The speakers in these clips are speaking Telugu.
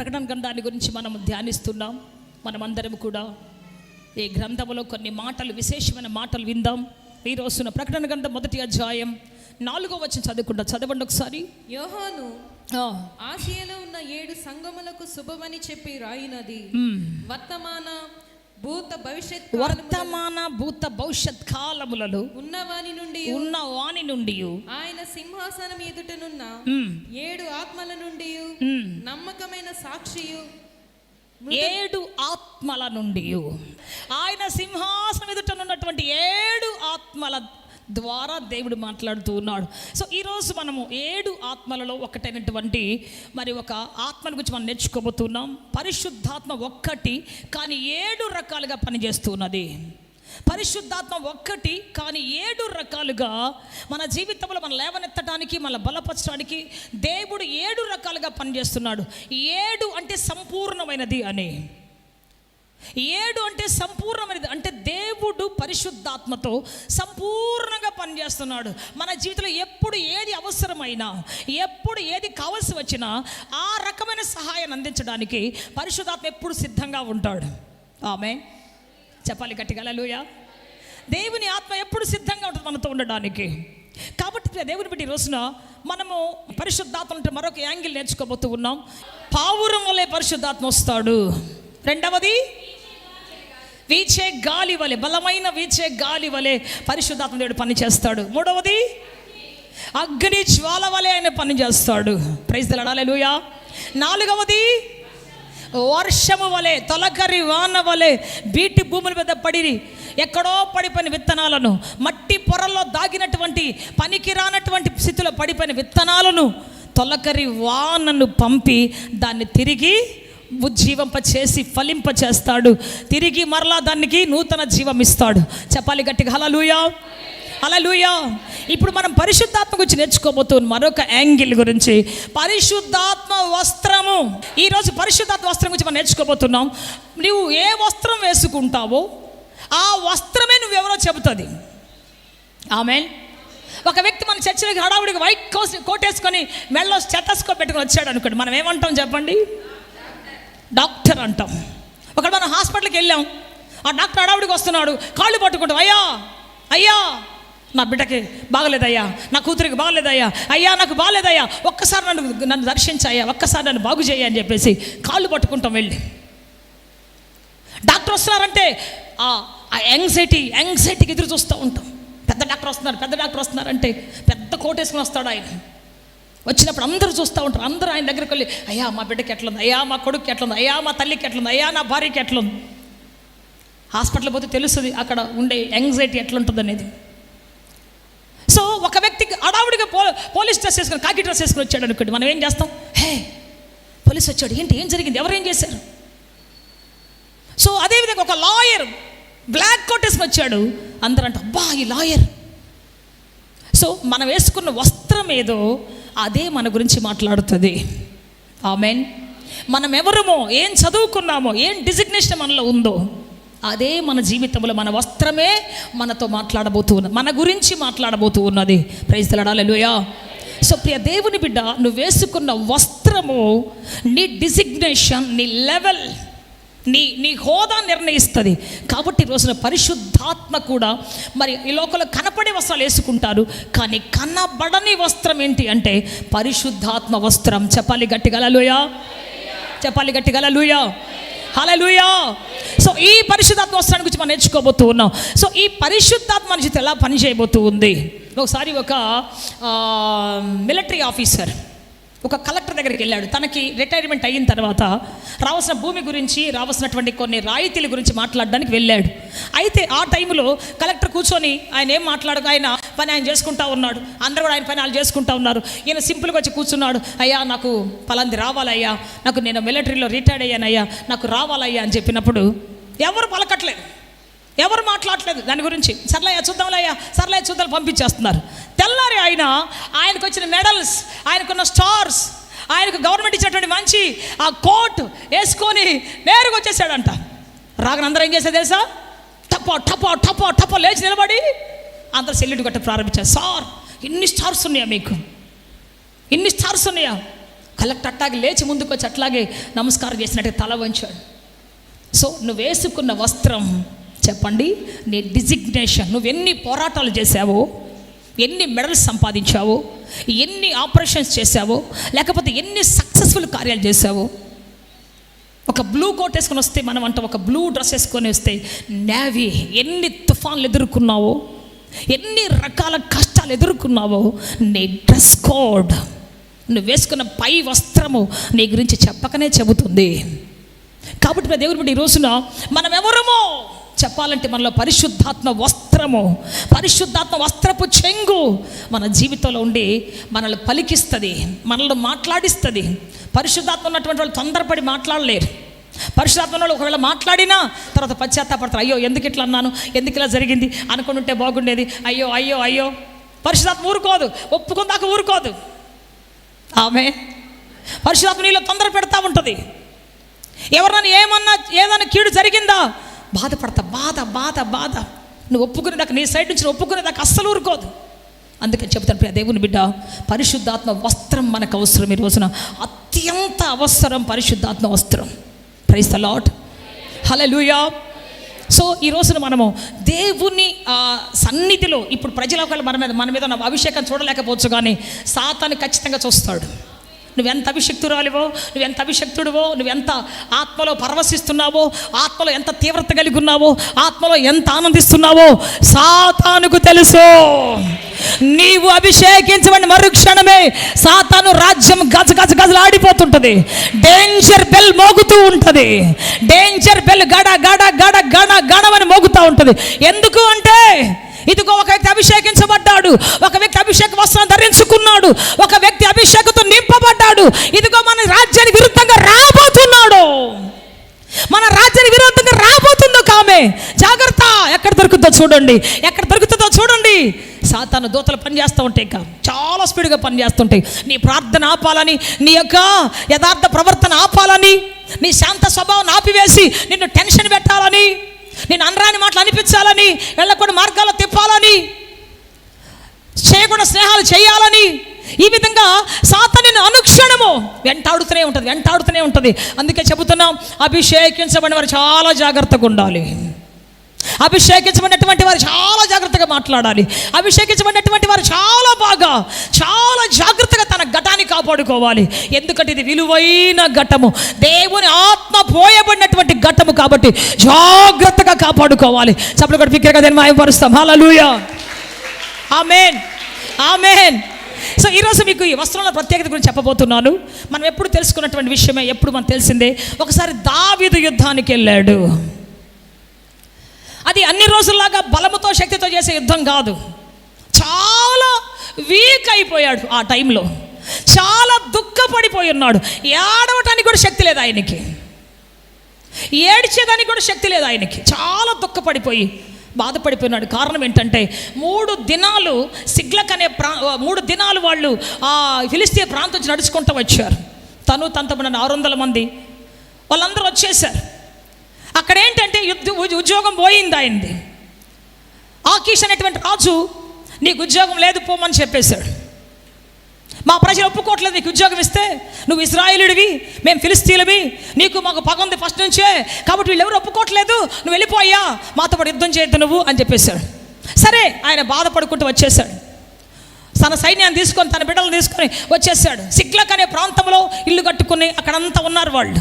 ప్రకటన గ్రంథాన్ని గురించి మనం ధ్యానిస్తున్నాం. మనమందరం కూడా ఈ గ్రంథంలో కొన్ని మాటలు, విశేషమైన మాటలు విందాం. ఈ రోజున ప్రకటన గ్రంథం 1వ అధ్యాయం 4వ వచనం చదువుకుంటా. చదవండి ఒకసారి. యోహాను ఆసియాలో ఉన్న 7 సంఘములకు శుభమని చెప్పి రాయినది వర్తమాన భూత భవిష్యత్ కాలములలో ఉన్నవాని నుండి ఆయన సింహాసనం ఎదుటనున్న 7 ఆత్మల నుండి నమ్మకమైన సాక్షియు 7 ఆత్మల నుండి ఆయన సింహాసనం ఎదుటనున్నటువంటి 7 ఆత్మల ద్వారా దేవుడు మాట్లాడుతూ ఉన్నాడు. సో ఈరోజు మనము 7 ఆత్మలలో ఒకటైనటువంటి మరి ఒక ఆత్మల గురించి మనం నేర్చుకోబోతున్నాం. పరిశుద్ధాత్మ ఒక్కటి కానీ 7 రకాలుగా పనిచేస్తున్నది. పరిశుద్ధాత్మ ఒక్కటి కానీ 7 రకాలుగా మన జీవితంలో మనం లేవనెత్తడానికి, మన బలపరచడానికి దేవుడు 7 రకాలుగా పనిచేస్తున్నాడు. 7 అంటే సంపూర్ణమైనది అని. 7 అంటే సంపూర్ణమైనది అంటే దేవుడు పరిశుద్ధాత్మతో సంపూర్ణంగా పనిచేస్తున్నాడు. మన జీవితంలో ఎప్పుడు ఏది అవసరమైనా, ఎప్పుడు ఏది కావలసి వచ్చినా ఆ రకమైన సహాయాన్ని అందించడానికి పరిశుద్ధాత్మ ఎప్పుడు సిద్ధంగా ఉంటాడు. ఆమేన్. చెప్పాలి గట్టిగా హల్లెలూయా. దేవుని ఆత్మ ఎప్పుడు సిద్ధంగా ఉంటుంది మనతో ఉండడానికి. కాబట్టి దేవుని బట్టి ఈ రోజున మనము పరిశుద్ధాత్మ అంటే మరొక యాంగిల్ నేర్చుకోబోతూ ఉన్నాం. పావురం వలె పరిశుద్ధాత్మ వస్తాడు. రెండవది వీచే గాలి వలె, బలమైన వీచే గాలి వలె పరిశుద్ధాత్మ దేవుడు పనిచేస్తాడు. మూడవది అగ్ని జ్వాల వలె ఆయన పనిచేస్తాడు. ప్రైజ్ ది లార్డ్ హల్లెలూయా. నాలుగవది వర్షము వలె, తొలకరి వాన వలె బీటి భూముల మీద పడి ఎక్కడో పడిపోయిన విత్తనాలను, మట్టి పొరల్లో దాగినటువంటి పనికిరానటువంటి స్థితిలో పడిపోయిన విత్తనాలను తొలకరి వానను పంపి దాన్ని తిరిగి ఉజ్జీవింప చేసి ఫలింప చేస్తాడు. తిరిగి మరలా దానికి నూతన జీవం ఇస్తాడు. చెప్పాలి గట్టిగా హల్లెలూయా, హల్లెలూయా. ఇప్పుడు మనం పరిశుద్ధాత్మ గురించి నేర్చుకోబోతున్నాం. మరొక యాంగిల్ గురించి పరిశుద్ధాత్మ వస్త్రము. ఈరోజు పరిశుద్ధాత్మ వస్త్రం గురించి మనం నేర్చుకోబోతున్నాం. నువ్వు ఏ వస్త్రం వేసుకుంటావో ఆ వస్త్రమే నువ్వెవరో చెబుతుంది. ఆమేన్. ఒక వ్యక్తి మన చర్చిలోకి హడావుడికి వైట్ కోట్ వేసుకొని మెడలో స్టెతస్కోప్ పెట్టుకొని వచ్చాడు అనుకోండి, మనం ఏమంటాం చెప్పండి? డాక్టర్ అంటాం. ఒకటి మనం హాస్పిటల్కి వెళ్ళాం, ఆ డాక్టర్ హడావుడికి వస్తున్నాడు, కాళ్ళు పట్టుకుంటాం, అయ్యా అయ్యా నా బిడ్డకి బాగలేదయ్యా, నా కూతురికి బాగలేదయ్యా, అయ్యా నాకు బాగలేదయ్యా, ఒక్కసారి నన్ను దర్శించయ్యా, ఒక్కసారి నన్ను బాగు చేయ అని చెప్పేసి కాళ్ళు పట్టుకుంటాం వెళ్ళి. డాక్టర్ వస్తున్నారంటే ఆ యాంగ్జైటీకి ఎదురు చూస్తూ ఉంటాం. పెద్ద డాక్టర్ వస్తున్నారంటే పెద్ద కోట్ వేసుకుని వస్తాడు ఆయన. వచ్చినప్పుడు అందరూ చూస్తూ ఉంటారు. అందరూ ఆయన దగ్గరికి వెళ్ళి, అయ్యా మా బిడ్డకి ఎట్లుంది, అయ్యా మా కొడుకుకి ఎట్లుంది, అయ్యా మా తల్లికి ఎట్లుంది, అయ్యా నా భార్యకి ఎట్లుంది. హాస్పిటల్ పోతే తెలుస్తుంది అక్కడ ఉండే యాంగ్జైటీ ఎట్లుంటుంది అనేది. సో ఒక వ్యక్తికి అడావుడిగా పోలీస్ డ్రెస్ వేసుకొని, కాకి డ్రెస్ వేసుకొని వచ్చాడు అనుకోండి, మనం ఏం చేస్తాం? హే పోలీస్ వచ్చాడు, ఏంటి ఏం జరిగింది, ఎవరేం చేశారు? సో అదేవిధంగా ఒక లాయర్ బ్లాక్ కోట్ వేసుకొని వచ్చాడు, అందరూ అంట అబ్బా ఈ లాయర్. సో మనం వేసుకున్న వస్త్రం ఏదో అదే మన గురించి మాట్లాడుతుంది. ఆమేన్. మనం ఎవరమో, ఏం చదువుకున్నామో, ఏం డిజిగ్నేషన్ మనలో ఉందో అదే మన జీవితంలో, మన వస్త్రమే మనతో మాట్లాడబోతూ ఉన్నది, మన గురించి మాట్లాడబోతూ ఉన్నది. Praise the Lord hallelujah. So ప్రియ దేవుని బిడ్డ, నువ్వు వేసుకున్న వస్త్రము నీ డిజిగ్నేషన్, నీ లెవెల్, నీ హోదా నిర్ణయిస్తుంది. కాబట్టి ఈరోజున పరిశుద్ధాత్మ కూడా మరి ఈ లోకంలో కనపడే వస్త్రాలు వేసుకుంటారు, కానీ కనబడని వస్త్రం ఏంటి అంటే పరిశుద్ధాత్మ వస్త్రం. చెప్పాలి గట్టిగా హల్లెలూయా, చెప్పాలి గట్టిగా హల్లెలూయా, హల్లెలూయా. సో ఈ పరిశుద్ధాత్మ వస్త్రాన్ని గురించి మనం నేర్చుకోబోతూ ఉన్నాం. సో ఈ పరిశుద్ధాత్మ మన జీవితం ఎలా పనిచేయబోతూ ఉంది. ఒకసారి ఒక మిలిటరీ ఆఫీసర్ ఒక కలెక్టర్ దగ్గరికి వెళ్ళాడు. తనకి రిటైర్మెంట్ అయిన తర్వాత రావాల్సిన భూమి గురించి, రావాల్సినటువంటి కొన్ని రాయితీల గురించి మాట్లాడడానికి వెళ్ళాడు. అయితే ఆ టైంలో కలెక్టర్ కూర్చొని ఆయన ఏం మాట్లాడక ఆయన పని ఆయన చేసుకుంటా ఉన్నాడు. అందరూ కూడా ఆయన పని వాళ్ళు చేసుకుంటా ఉన్నారు. ఈయన సింపుల్గా వచ్చి కూర్చున్నాడు. అయ్యా నాకు పలాంది రావాలయ్యా, నేను మిలిటరీలో రిటైర్డ్ అయ్యానయ్యా, నాకు రావాలయ్యా అని చెప్పినప్పుడు ఎవరు పలకట్లేదు, ఎవరు మాట్లాడలేదు దాని గురించి. సర్లయ్యా చూద్దాంలయ్యా, సర్లయ్యా చూద్దాం పంపించేస్తున్నారు. తెల్లారి ఆయనకు వచ్చిన మెడల్స్, ఆయనకున్న స్టార్స్, ఆయనకు గవర్నమెంట్ ఇచ్చినటువంటి మంచి ఆ కోట్ వేసుకొని నేరుగా వచ్చేసాడంట. రాగానే అందరూ ఏం చేశారు తెలుసా? టపా టపా టపా టపా లేచి నిలబడి అందరూ సెల్యూట్ కొట్ట ప్రారంభించారు. సార్ ఇన్ని స్టార్స్ ఉన్నాయా మీకు, ఇన్ని స్టార్స్ ఉన్నాయా? కలెక్టర్ అట్లాగే లేచి ముందుకు వచ్చి అట్లాగే నమస్కారం చేసినట్టు తల వంచాడు. సో నువ్వు వేసుకున్న వస్త్రం, చెప్పండి, నీ డిజిగ్నేషన్. నువ్వు ఎన్ని పోరాటాలు చేశావో, ఎన్ని మెడల్స్ సంపాదించావో, ఎన్ని ఆపరేషన్స్ చేశావో, లేకపోతే ఎన్ని సక్సెస్ఫుల్ కార్యాలు చేశావో. ఒక బ్లూ కోట్ వేసుకొని వస్తే మనం అంటాం, ఒక బ్లూ డ్రెస్ వేసుకొని వస్తే నేవీ, ఎన్ని తుఫాన్లు ఎదుర్కొన్నావో, ఎన్ని రకాల కష్టాలు ఎదుర్కొన్నావో. నీ డ్రెస్ కోడ్, నువ్వు వేసుకున్న పై వస్త్రము నీ గురించి చెప్పకనే చెబుతుంది. కాబట్టి దేవుని బట్టి ఈ రోజున మనం ఎవరమో చెప్పాలంటే మనలో పరిశుద్ధాత్మ వస్త్రము, పరిశుద్ధాత్మ వస్త్రపు చెంగు మన జీవితంలో ఉండి మనల్ని పలికిస్తుంది, మనల్ని మాట్లాడిస్తుంది. పరిశుద్ధాత్మ ఉన్నటువంటి వాళ్ళు తొందరపడి మాట్లాడలేరు. పరిశుద్ధాత్మ వాళ్ళు ఒకవేళ మాట్లాడినా తర్వాత పశ్చాత్తాపడతారు. అయ్యో ఎందుకు ఇట్లా అన్నాను, ఎందుకు ఇలా జరిగింది, అనుకుని ఉంటే బాగుండేది, అయ్యో అయ్యో అయ్యో. పరిశుద్ధాత్మ ఊరుకోదు, ఒప్పుకుందాక ఊరుకోదు. ఆమె పరిశుద్ధాత్మ నీలో తొందర పెడతా ఉంటుంది. ఎవరన్నా ఏమన్నా ఏదైనా కీడు జరిగిందా బాధపడతా, బాధ బాధ బాధ. నువ్వు ఒప్పుకునేదాకా, నీ సైడ్ నుంచి ఒప్పుకునేదాకా అస్సలు ఊరుకోదు. అందుకని చెప్తాను ప్రియ దేవుని బిడ్డ, పరిశుద్ధాత్మ వస్త్రం మనకు అవసరం. ఈ రోజున అత్యంత అవసరం పరిశుద్ధాత్మ వస్త్రం. Praise the lord, hallelujah. So ఈ రోజున మనము దేవుని సన్నిధిలో, ఇప్పుడు ప్రజల ఒకవేళ మన మీద అభిషేకం చూడలేకపోవచ్చు, కానీ సాతాను ఖచ్చితంగా చూస్తాడు. నువ్వెంత అభిషక్తురాలివో, నువ్వెంత అభిషక్తుడివో, నువ్వెంత ఆత్మలో పరవశిస్తున్నావో, ఆత్మలో ఎంత తీవ్రత కలిగి ఉన్నావో, ఆత్మలో ఎంత ఆనందిస్తున్నావో సాతానుకు తెలుసు. నీవు అభిషేకించబడిన మరుక్షణమే సాతాను రాజ్యం గజ గజ గజలు ఆడిపోతుంటుంది. డేంజర్ బెల్ మోగుతూ ఉంటుంది. డేంజర్ బెల్ గడ గడ గడ గణ గణమని మోగుతూ ఉంటుంది. ఎందుకు అంటే ఇదిగో ఒక వ్యక్తి అభిషేకించబడ్డాడు, ఒక వ్యక్తి అభిషేక వస్త్రం ధరించుకున్నాడు, ఒక వ్యక్తి అభిషేకంతో నింపబడ్డాడు. ఇదిగో మన రాజ్యానికి విరుద్ధంగా రాబోతున్నాడు, మన రాజ్యానికి విరుద్ధంగా రాబోతుందో ఆమె. జాగ్రత్త, ఎక్కడ దొరుకుతుందో చూడండి, ఎక్కడ దొరుకుతుందో చూడండి. సాతాను దూతలు పనిచేస్తూ ఉంటాయి, ఇంకా చాలా స్పీడ్గా పనిచేస్తుంటాయి. నీ ప్రార్థన ఆపాలని, నీ యొక్క యథార్థ ప్రవర్తన ఆపాలని, నీ శాంత స్వభావం ఆపివేసి నిన్ను టెన్షన్ పెట్టాలని, నేను అనరాని మాటలు అనిపించాలని, వెళ్ళకుండా మార్గాల్లో తిప్పాలని, చేయకుండా స్నేహాలు చేయాలని, ఈ విధంగా సాతానుని అనుక్షణము వెంటాడుతూనే ఉంటుంది. అందుకే చెబుతున్నాం, అభిషేకించబడిన వారు చాలా జాగ్రత్తగా ఉండాలి. అభిషేకించబడినటువంటి వారు చాలా జాగ్రత్తగా మాట్లాడాలి. అభిషేకించబడినటువంటి వారు చాలా జాగ్రత్తగా తన ఘటాన్ని కాపాడుకోవాలి. ఎందుకంటే ఇది విలువైన ఘటము, దేవుని ఆత్మ పోయబడినటువంటి ఘటము కాబట్టి జాగ్రత్తగా కాపాడుకోవాలి. చప్పుడు కూడా ఫిక్రగా దాన్ని మాయపరుస్తాం. హల్లెలూయా, ఆమేన్, ఆమేన్. సో ఈరోజు మీకు ఈ వస్త్రాల ప్రత్యేకత గురించి చెప్పబోతున్నాను. మనం ఎప్పుడు తెలుసుకున్నటువంటి విషయమే, ఎప్పుడు మనకు తెలిసిందే. ఒకసారి దావీదు యుద్ధానికి వెళ్ళాడు. అది అన్ని రోజుల్లాగా బలముతో శక్తితో చేసే యుద్ధం కాదు. చాలా వీక్ అయిపోయాడు ఆ టైంలో, చాలా దుఃఖపడిపోయి ఉన్నాడు. ఏడవటానికి కూడా శక్తి లేదు ఆయనకి, ఏడ్చేదానికి కూడా శక్తి లేదు ఆయనకి. చాలా దుఃఖపడిపోయి బాధపడిపోయినాడు. కారణం ఏంటంటే 3 దినాలు సిగ్లక్ అనే 3 దినాలు వాళ్ళు ఆ ఫిలిస్తీయ ప్రాంతం నుంచి నడుచుకుంటూ వచ్చారు. తనతో 600 మంది వాళ్ళందరూ వచ్చేసారు. అక్కడ ఏంటంటే ఉద్యోగం పోయింది ఆయనది. ఆకీష్ అనేటువంటి రాజు, నీకు ఉద్యోగం లేదు పోమని చెప్పేశాడు. మా ప్రజలు ఒప్పుకోవట్లేదు నీకు ఉద్యోగం ఇస్తే, నువ్వు ఇశ్రాయేలుడివి, మేము ఫిలిస్తీన్లవి, నీకు మాకు పగ ఉంది ఫస్ట్ నుంచే, కాబట్టి వీళ్ళు ఎవరు ఒప్పుకోవట్లేదు, నువ్వు వెళ్ళిపోయా, మాతో పాటు యుద్ధం చేయొద్దు నువ్వు అని చెప్పేశాడు. సరే, ఆయన బాధపడుకుంటూ వచ్చేసాడు. తన సైన్యాన్ని తీసుకొని, తన బిడ్డలను తీసుకొని వచ్చేసాడు. సిగ్లక్ అనే ప్రాంతంలో ఇల్లు కట్టుకుని అక్కడంతా ఉన్నారు వాళ్ళు.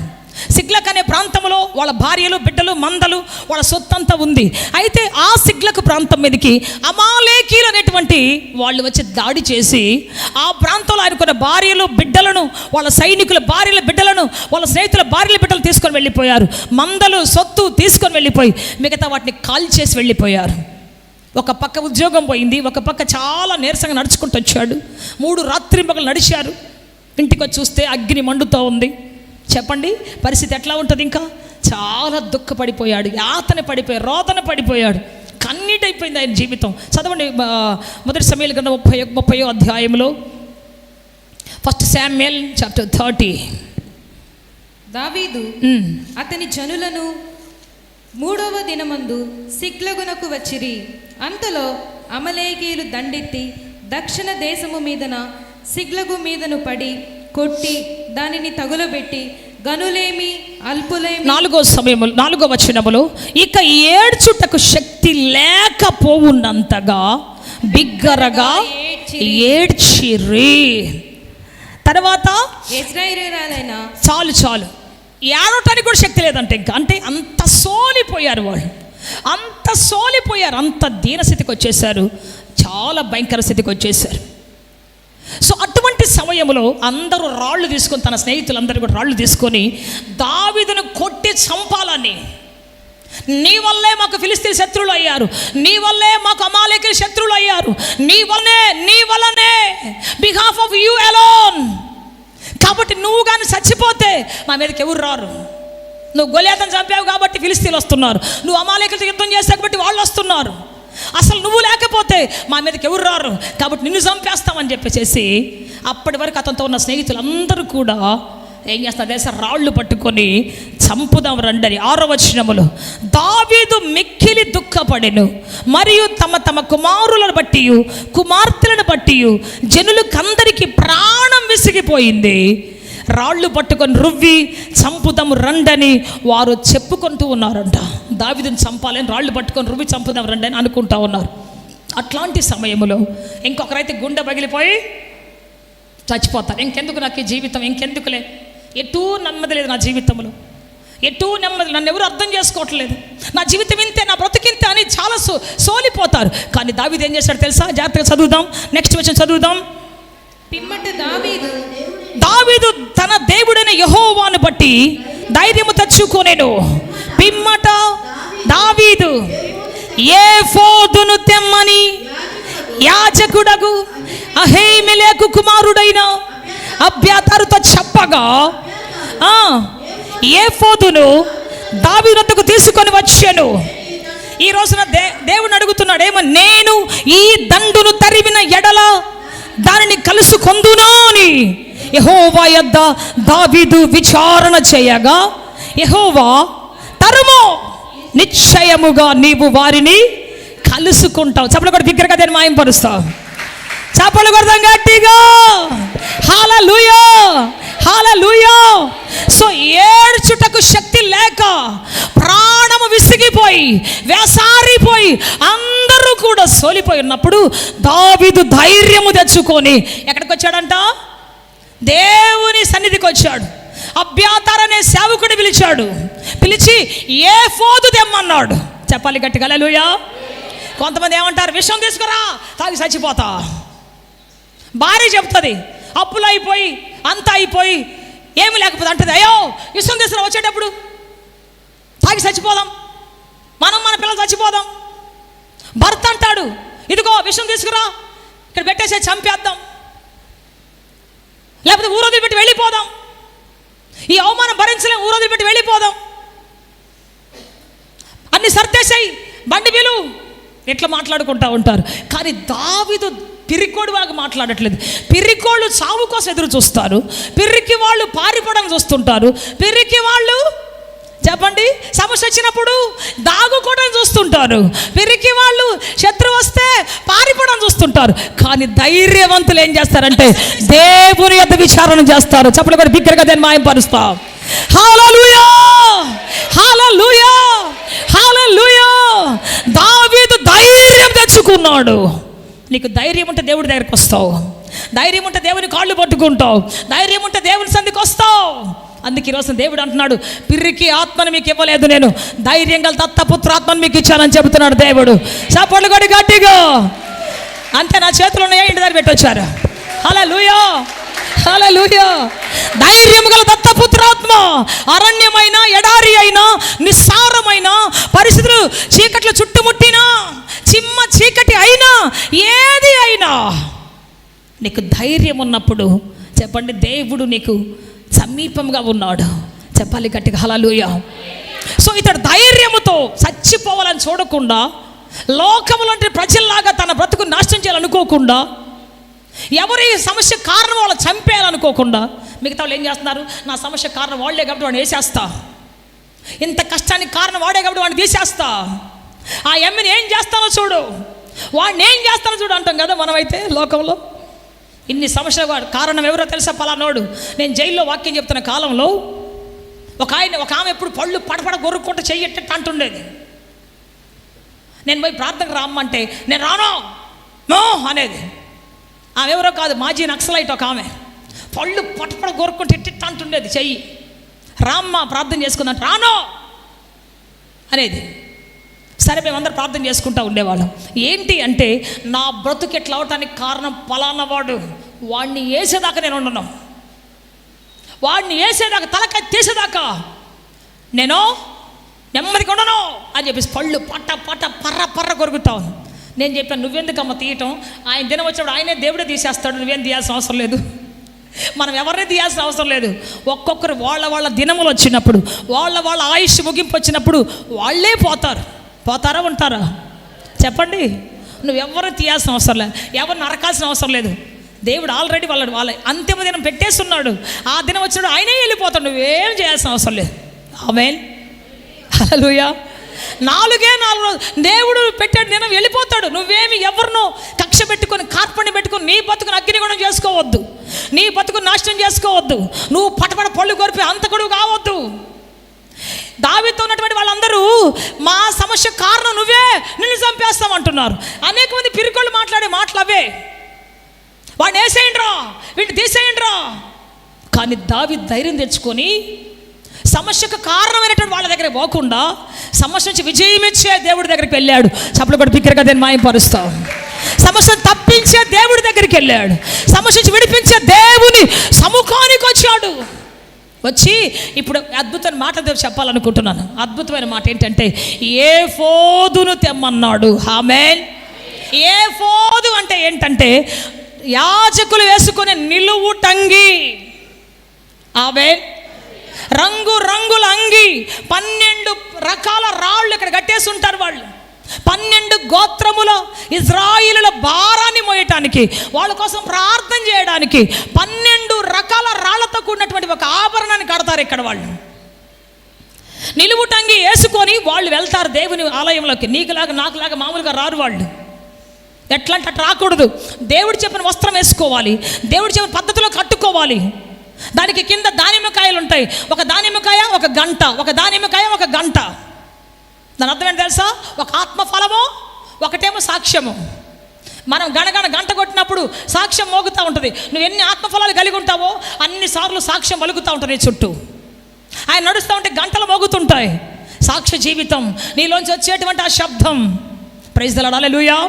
సిగ్లక్ అనే ప్రాంతంలో వాళ్ళ భార్యలు, బిడ్డలు, మందలు, వాళ్ళ సొత్తంతా ఉంది. అయితే ఆ సిగ్లక్ ప్రాంతం మీదకి అమాలేకీలు అనేటువంటి వాళ్ళు వచ్చి దాడి చేసి ఆ ప్రాంతంలో ఆయనకున్న భార్యలు, బిడ్డలను, వాళ్ళ సైనికుల భార్యల బిడ్డలను, వాళ్ళ స్నేహితుల భార్యల బిడ్డలు తీసుకొని వెళ్ళిపోయారు. మందలు, సొత్తు తీసుకొని వెళ్ళిపోయి మిగతా వాటిని కాల్చేసి వెళ్ళిపోయారు. ఒక పక్క ఉద్యోగం పోయింది, ఒక పక్క చాలా నీరసంగా నడుచుకుంటూ వచ్చాడు. 3 రాత్రింబగలు నడిచారు. ఇంటికి వచ్చి చూస్తే అగ్ని మండుతూ ఉంది. చెప్పండి పరిస్థితి ఎట్లా ఉంటుంది? ఇంకా చాలా దుఃఖపడిపోయాడు, యాతన పడిపోయాడు, రోదన పడిపోయాడు, కన్నీటైపోయింది ఆయన జీవితం. చదవండి 1 సమూయేలు గ్రంథం 30వ అధ్యాయంలో, 1 శామ్యూయల్ చాప్టర్ 30. దావీదు అతని జనులను 3వ దినమందు సిగ్లగునకు వచ్చిరి. అంతలో అమలేకీయులు దండెత్తి దక్షిణ దేశము మీదన సిగ్లగు మీదను పడి కొట్టి దానిని తగులబెట్టి గనులేమి అల్పులేమి 4వ వచనములో ఇక ఏడ్చుటకు శక్తి లేకపోవున్నంతగా బిగ్గరగా ఏడ్చిరి. తర్వాత ఇశ్రాయేలీయులైన చాలు ఏడవటానికి కూడా శక్తి లేదంటే ఇంకా, అంటే అంత సోలిపోయారు వాళ్ళు, అంత దీనస్థితికి వచ్చేసారు, చాలా భయంకర స్థితికి వచ్చేసారు. సో అటువంటి సమయంలో అందరూ రాళ్ళు తీసుకొని, తన స్నేహితులందరూ కూడా రాళ్ళు తీసుకొని దావీదును కొట్టి చంపాలని, నీ వల్లే మాకు ఫిలిస్తీన్ శత్రువులు అయ్యారు, నీ వల్లే మాకు అమాలేకీయుల శత్రువులు అయ్యారు, నీ వల్లనే బిహాఫ్ ఆఫ్ యూ అలోన్, కాబట్టి నువ్వు కానీ చచ్చిపోతే మా మీదకి ఎవరు రారు, నువ్వు గొలియాతును చంపావు కాబట్టి ఫిలిస్తీన్లు వస్తున్నారు, నువ్వు అమాలేకీయులతో యుద్ధం చేసావు కాబట్టి వాళ్ళు వస్తున్నారు, అసలు నువ్వు లేకపోతే మా మీదకి ఎవరు రారు, కాబట్టి నిన్ను చంపేస్తామని చెప్పేసి అప్పటి వరకు అతనితో ఉన్న స్నేహితులు అందరూ కూడా ఏం చేస్తున్నారు తెలుసా, రాళ్ళు పట్టుకొని చంపుదాం రండని. 6వ వచనములో దావీదు మిక్కిలి దుఃఖపడెను, మరియు తమ కుమారులను బట్టి కుమార్తెలను బట్టి జనులకందరికీ ప్రాణం విసిగిపోయింది. రాళ్ళు పట్టుకొని రువ్వి చంపుదాం రండని వారు చెప్పుకుంటూ ఉన్నారంట. దావీదుని చంపాలని రాళ్ళు పట్టుకొని రువ్వి చంపుదాం రండని అనుకుంటా ఉన్నారు. అట్లాంటి సమయంలో ఇంకొకరైతే గుండె పగిలిపోయి చచ్చిపోతారు. ఇంకెందుకు నాకు ఈ జీవితం, ఇంకెందుకులే, ఎటూ నెమ్మది లేదు నా జీవితంలో, ఎటూ నెమ్మది, నన్ను ఎవరు అర్థం చేసుకోవట్లేదు, నా జీవితం ఇంతే, నా బ్రతికింతే అని చాలా సోలిపోతారు. కానీ దావీదు ఏం చేశాడు తెలుసా, జాగ్రత్తగా చదువుదాం, నెక్స్ట్ వచనం చదువుదాం. పిమ్మట దావీదు తన దేవుడైన యెహోవాను బట్టి ధైర్యము తెచ్చుకొనెను. పిమ్మట దావీదు ఏఫోదును తెమ్మని యాజకుడగు అహీమెలెకు కుమారుడైన అబ్యాతారుతో చెప్పగా ఏఫోదును దావీదు వద్దకు తీసుకొని వచ్చాను. ఈ రోజున దేవుని అడుగుతున్నాడు ఏమని, నేను ఈ దండును తరిమిన ఎడల దానిని కలుసుకొందునా అని యెహోవా యొద్ద దావీదు విచారణ చేయగా, యెహోవా తరుము, నిశ్చయముగా నీవు వారిని కలుసుకుంటావు. చప్పలు కూడా బిగ్గరగా దాన్ని మాయంపరుస్తావు, చప్పలు కొడదాం గట్టిగా, హల్లెలూయా హల్లెలూయా. సో ఏడ్చుటకు శక్తి లేక ప్రాణము విసిగిపోయి వేసారిపోయి అందరూ కూడా సోలిపోయి ఉన్నప్పుడు దావీదు ధైర్యము తెచ్చుకొని ఎక్కడికి వచ్చాడంట, దేవుని సన్నిధికి వచ్చాడు. అబ్యాతారు అనే సేవకుడు పిలిచి ఏఫోదు తెమ్మన్నాడు. చెప్పాలి గట్టిగా హల్లెలూయా. కొంతమంది ఏమంటారు, విషం తీసుకురా తాగి చచ్చిపోతా. భార్య చెప్తుంది, అప్పులు అయిపోయి అంతా అయిపోయి ఏమి లేకపోతే అంటది, అయ్యో విషం తీసుకురా వచ్చేటప్పుడు తాగి చచ్చిపోదాం, మన పిల్లలు చచ్చిపోదాం. భర్త అంటాడు, ఇదిగో విషం తీసుకురా ఇక్కడ పెట్టేసే చంపేద్దాం, లేకపోతే ఊరోదిలి పెట్టి వెళ్ళిపోదాం, ఈ అవమానం భరించలేం, ఊరోదిలి పెట్టి వెళ్ళిపోదాం, అన్ని సర్దేశాయి, బండి విలు, ఇట్లా మాట్లాడుకుంటూ ఉంటారు. కానీ దావీదు పిరికోడులాగా మాట్లాడట్లేదు. పిరికోళ్ళు చావు కోసం ఎదురు చూస్తారు, పిరికి వాళ్ళు పారిపోవడానికి చూస్తుంటారు, పిరికి వాళ్ళు చెప్పండి సమస్య వచ్చినప్పుడు దాగుకోవడం చూస్తుంటారు, పిరికి వాళ్ళు శత్రువు వస్తే పారిపోవడం చూస్తుంటారు. కానీ ధైర్యవంతులు ఏం చేస్తారంటే దేవుని యొద్ద విచారణ చేస్తారు. చెప్పలు కూడా బిగ్గరగా దాన్ని మాయంపరుస్తాం. హల్లెలూయా హల్లెలూయా హల్లెలూయా. దావీదు ధైర్యం తెచ్చుకున్నాడు. నీకు ధైర్యం ఉంటే దేవుడి దగ్గరికి వస్తావు, ధైర్యం ఉంటే దేవుని కాళ్ళు పట్టుకుంటావు, ధైర్యం ఉంటే దేవుని సంధికి వస్తావు. అందుకే ఈరోజు దేవుడు అంటున్నాడు, పిరికి ఆత్మను మీకు ఇవ్వలేదు, నేను ధైర్యం గల దత్తపుత్రాత్మను మీకు ఇచ్చానని చెబుతున్నాడు దేవుడు. చప్పట్లు కొట్టి గట్టిగా, అంతే నా చేతులు ఉన్నాయా ఇంటి దగ్గర పెట్టొచ్చారు. హల్లెలూయా హల్లెలూయా. ధైర్యం గల దత్తపుత్రాత్మ అరణ్యమైన ఎడారి అయినా నిస్సారమైన పరిస్థితులు చీకట్లు చుట్టుముట్టినా చిమ్మ చీకటి అయినా ఏది అయినా నీకు ధైర్యం ఉన్నప్పుడు చెప్పండి దేవుడు నీకు సమీపంగా ఉన్నాడు. చెప్పాలి గట్టిగా హల్లెలూయా. సో ఇతడు ధైర్యముతో చచ్చిపోవాలని చూడకుండా, లోకములో ప్రజల్లాగా తన బ్రతుకు నాశనం చేయాలనుకోకుండా, ఎవరి సమస్య కారణం వాళ్ళు చంపేయాలనుకోకుండా, మిగతా వాళ్ళు ఏం చేస్తున్నారు, నా సమస్య కారణం వాళ్లే కాబట్టి వాడిని వేసేస్తా, ఇంత కష్టానికి కారణం వాడే కాబట్టి వాడిని తీసేస్తా, ఆ ఎమ్మెని ఏం చేస్తానో చూడు, వాడిని ఏం చేస్తానో చూడు అంటాం కదా మనమైతే లోకంలో. ఇన్ని సమస్యలు కారణం ఎవరో తెలుసా? పలానోడు. నేను జైల్లో వాక్యం చెప్తున్న కాలంలో ఒక ఆమె ఎప్పుడు పళ్ళు పడపడ గొరుక్కుంటూ చెయ్యట్టు అంటుండేది. నేను పోయి ప్రార్థనకు రామ్మంటే నేను రాను నో అనేది. ఆమె ఎవరో కాదు, మాజీ నక్సలైట్ ఒక ఆమె. పళ్ళు పటపడ గొరుక్కుంటూ ఎట్టిట్టు అంటుండేది, చెయ్యి రామ్మ ప్రార్థన చేసుకుందంటే రాను అనేది. సరే మేమందరం ప్రార్థన చేసుకుంటూ ఉండేవాళ్ళం. ఏంటి అంటే నా బ్రతుకు ఎట్లా అవటానికి కారణం పలానా వాడు. వాడిని వేసేదాకా నేను ఉండను, వాడిని వేసేదాకా తలకాయ తీసేదాకా నేను నెమ్మదిగా ఉండను అని చెప్పేసి పళ్ళు పట్ట పట్ట పర్ర పర్ర కొరుకుతావు. నేను చెప్పాను, నువ్వెందుకమ్మ తీయటం? ఆయన దినం వచ్చినప్పుడు ఆయనే దేవుడే తీసేస్తాడు, నువ్వేం తీయాల్సిన అవసరం లేదు, మనం ఎవరిని తీయాల్సిన అవసరం లేదు. ఒక్కొక్కరు వాళ్ళ దినములు వచ్చినప్పుడు, వాళ్ళ ఆయుష్ ముగింపు వచ్చినప్పుడు వాళ్ళే పోతారు. పోతారా ఉంటారా చెప్పండి? నువ్వెవరిని తీయాల్సిన అవసరం లేదు, ఎవరిని నరకాల్సిన అవసరం లేదు. దేవుడు ఆల్రెడీ వాళ్ళ అంతిమ దినం పెట్టేస్తున్నాడు. ఆ దినం వచ్చినప్పుడు ఆయనే వెళ్ళిపోతాడు, నువ్వేం చేయాల్సిన అవసరం లేదు. ఆమేన్, హల్లెలూయా. 4 రోజులు దేవుడు పెట్టే దినం వెళ్ళిపోతాడు. నువ్వేమి ఎవరినో కక్ష పెట్టుకొని కార్పణ్యం పెట్టుకొని నీ బతుకును అగ్నిగుణం చేసుకోవద్దు, నీ బతుకును నాశనం చేసుకోవద్దు, నువ్వు పటపడ పళ్ళు కొరిపి అంతకుడు కావద్దు. దావీదుతో ఉన్నటువంటి వాళ్ళందరూ మా సమస్య కారణం నువ్వే, నిన్ను చంపేస్తామంటున్నారు. అనేక మంది పిరికోళ్ళు మాట్లాడే మాటలు అవే. వాడిని వేసేయండిరా, వీడిని తీసేయండిరా. కానీ దావీదు ధైర్యం తెచ్చుకొని సమస్యకు కారణమైనటువంటి వాళ్ళ దగ్గర పోకుండా సమస్య నుంచి విజయం ఇచ్చే దేవుడి దగ్గరికి వెళ్ళాడు. చప్పలు కూడా బిగ్గరగా దాన్ని మాయపరుస్తాం. సమస్యను తప్పించే దేవుడి దగ్గరికి వెళ్ళాడు. సమస్య నుంచి విడిపించే దేవుని సముఖానికి వచ్చాడు. వచ్చి ఇప్పుడు అద్భుతమైన మాట చెప్పాలనుకుంటున్నాను. అద్భుతమైన మాట ఏంటంటే ఏఫోదును తెమ్మన్నాడు. ఆమేన్. ఏఫోదు అంటే ఏంటంటే యాజకులు వేసుకునే నిలువుటంగి. ఆమేన్. రంగుల అంగి, 12 రకాల రాళ్ళు ఇక్కడ కట్టేసి ఉంటారు వాళ్ళు. 12 గోత్రముల ఇజ్రాయిలుల భారాన్ని మోయటానికి, వాళ్ళ కోసం ప్రార్థన చేయడానికి 12 రకాల రాళ్లతో కూడినటువంటి ఒక ఆభరణాన్ని కడతారు ఇక్కడ వాళ్ళు. నిలువుటంగి వేసుకొని వాళ్ళు వెళ్తారు దేవుని ఆలయంలోకి. నీకులాగా నాకులాగా మామూలుగా రారు వాళ్ళు. ఎట్లా అంటే అట్లా రాకూడదు. దేవుడు చెప్పిన వస్త్రం వేసుకోవాలి, దేవుడు చెప్పిన పద్ధతిలో కట్టుకోవాలి. దానికి కింద దానిమ్మకాయలు ఉంటాయి. ఒక దానిమ్మకాయ ఒక గంట, ఒక దానిమ్మకాయ ఒక గంట. దాని అర్థం ఏంటి తెలుసా? ఒక ఆత్మఫలము, ఒకటేమో సాక్ష్యము. మనం గంట కొట్టినప్పుడు సాక్ష్యం మోగుతూ ఉంటుంది. నువ్వు ఎన్ని ఆత్మఫలాలు కలిగి ఉంటావో అన్నిసార్లు సాక్ష్యం మలుగుతూ ఉంటుంది నీ చుట్టూ. ఆయన నడుస్తూ ఉంటే గంటలు మోగుతుంటాయి. సాక్ష్య జీవితం నీలోంచి వచ్చేటువంటి ఆ శబ్దం. Praise the Lord. హల్లెలూయా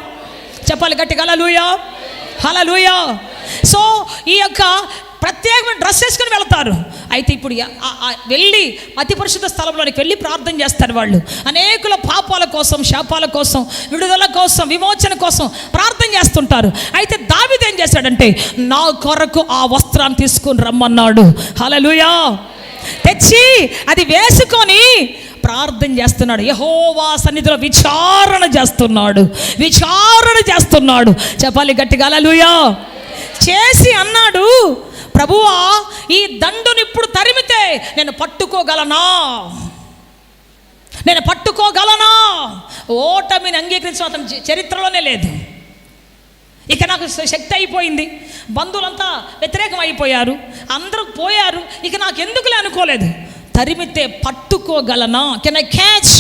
చెప్పాలి గట్టిగా, హల్లెలూయా హల్లెలూయా. సో ఈ యొక్క ప్రత్యేకమైన డ్రెస్ వేసుకొని వెళ్తారు. అయితే ఇప్పుడు వెళ్ళి అతి పరిశుద్ధ స్థలంలోనికి వెళ్ళి ప్రార్థన చేస్తారు వాళ్ళు. అనేకుల పాపాల కోసం, శాపాల కోసం, విడుదల కోసం, విమోచన కోసం ప్రార్థన చేస్తుంటారు. అయితే దావీదు ఏం చేశాడంటే నా కొరకు ఆ వస్త్రాన్ని తీసుకొని రమ్మన్నాడు. హల్లెలూయా. తెచ్చి అది వేసుకొని ప్రార్థన చేస్తున్నాడు. యెహోవా సన్నిధిలో విచారణ చేస్తున్నాడు. చెప్పాలి గట్టిగా, హల్లెలూయా. చేసి అన్నాడు, ప్రభువా ఈ దండుని ఇప్పుడు తరిమితే నేను పట్టుకోగలనా? ఓటమిని అంగీకరించిన అతని చరిత్రలోనే లేదు. ఇక నాకు శక్తి అయిపోయింది, బంధువులంతా వ్యతిరేకం అయిపోయారు, అందరూ పోయారు, ఇక నాకు ఎందుకులే అనుకోలేదు. తరిమితే పట్టుకోగలనా? Can I catch?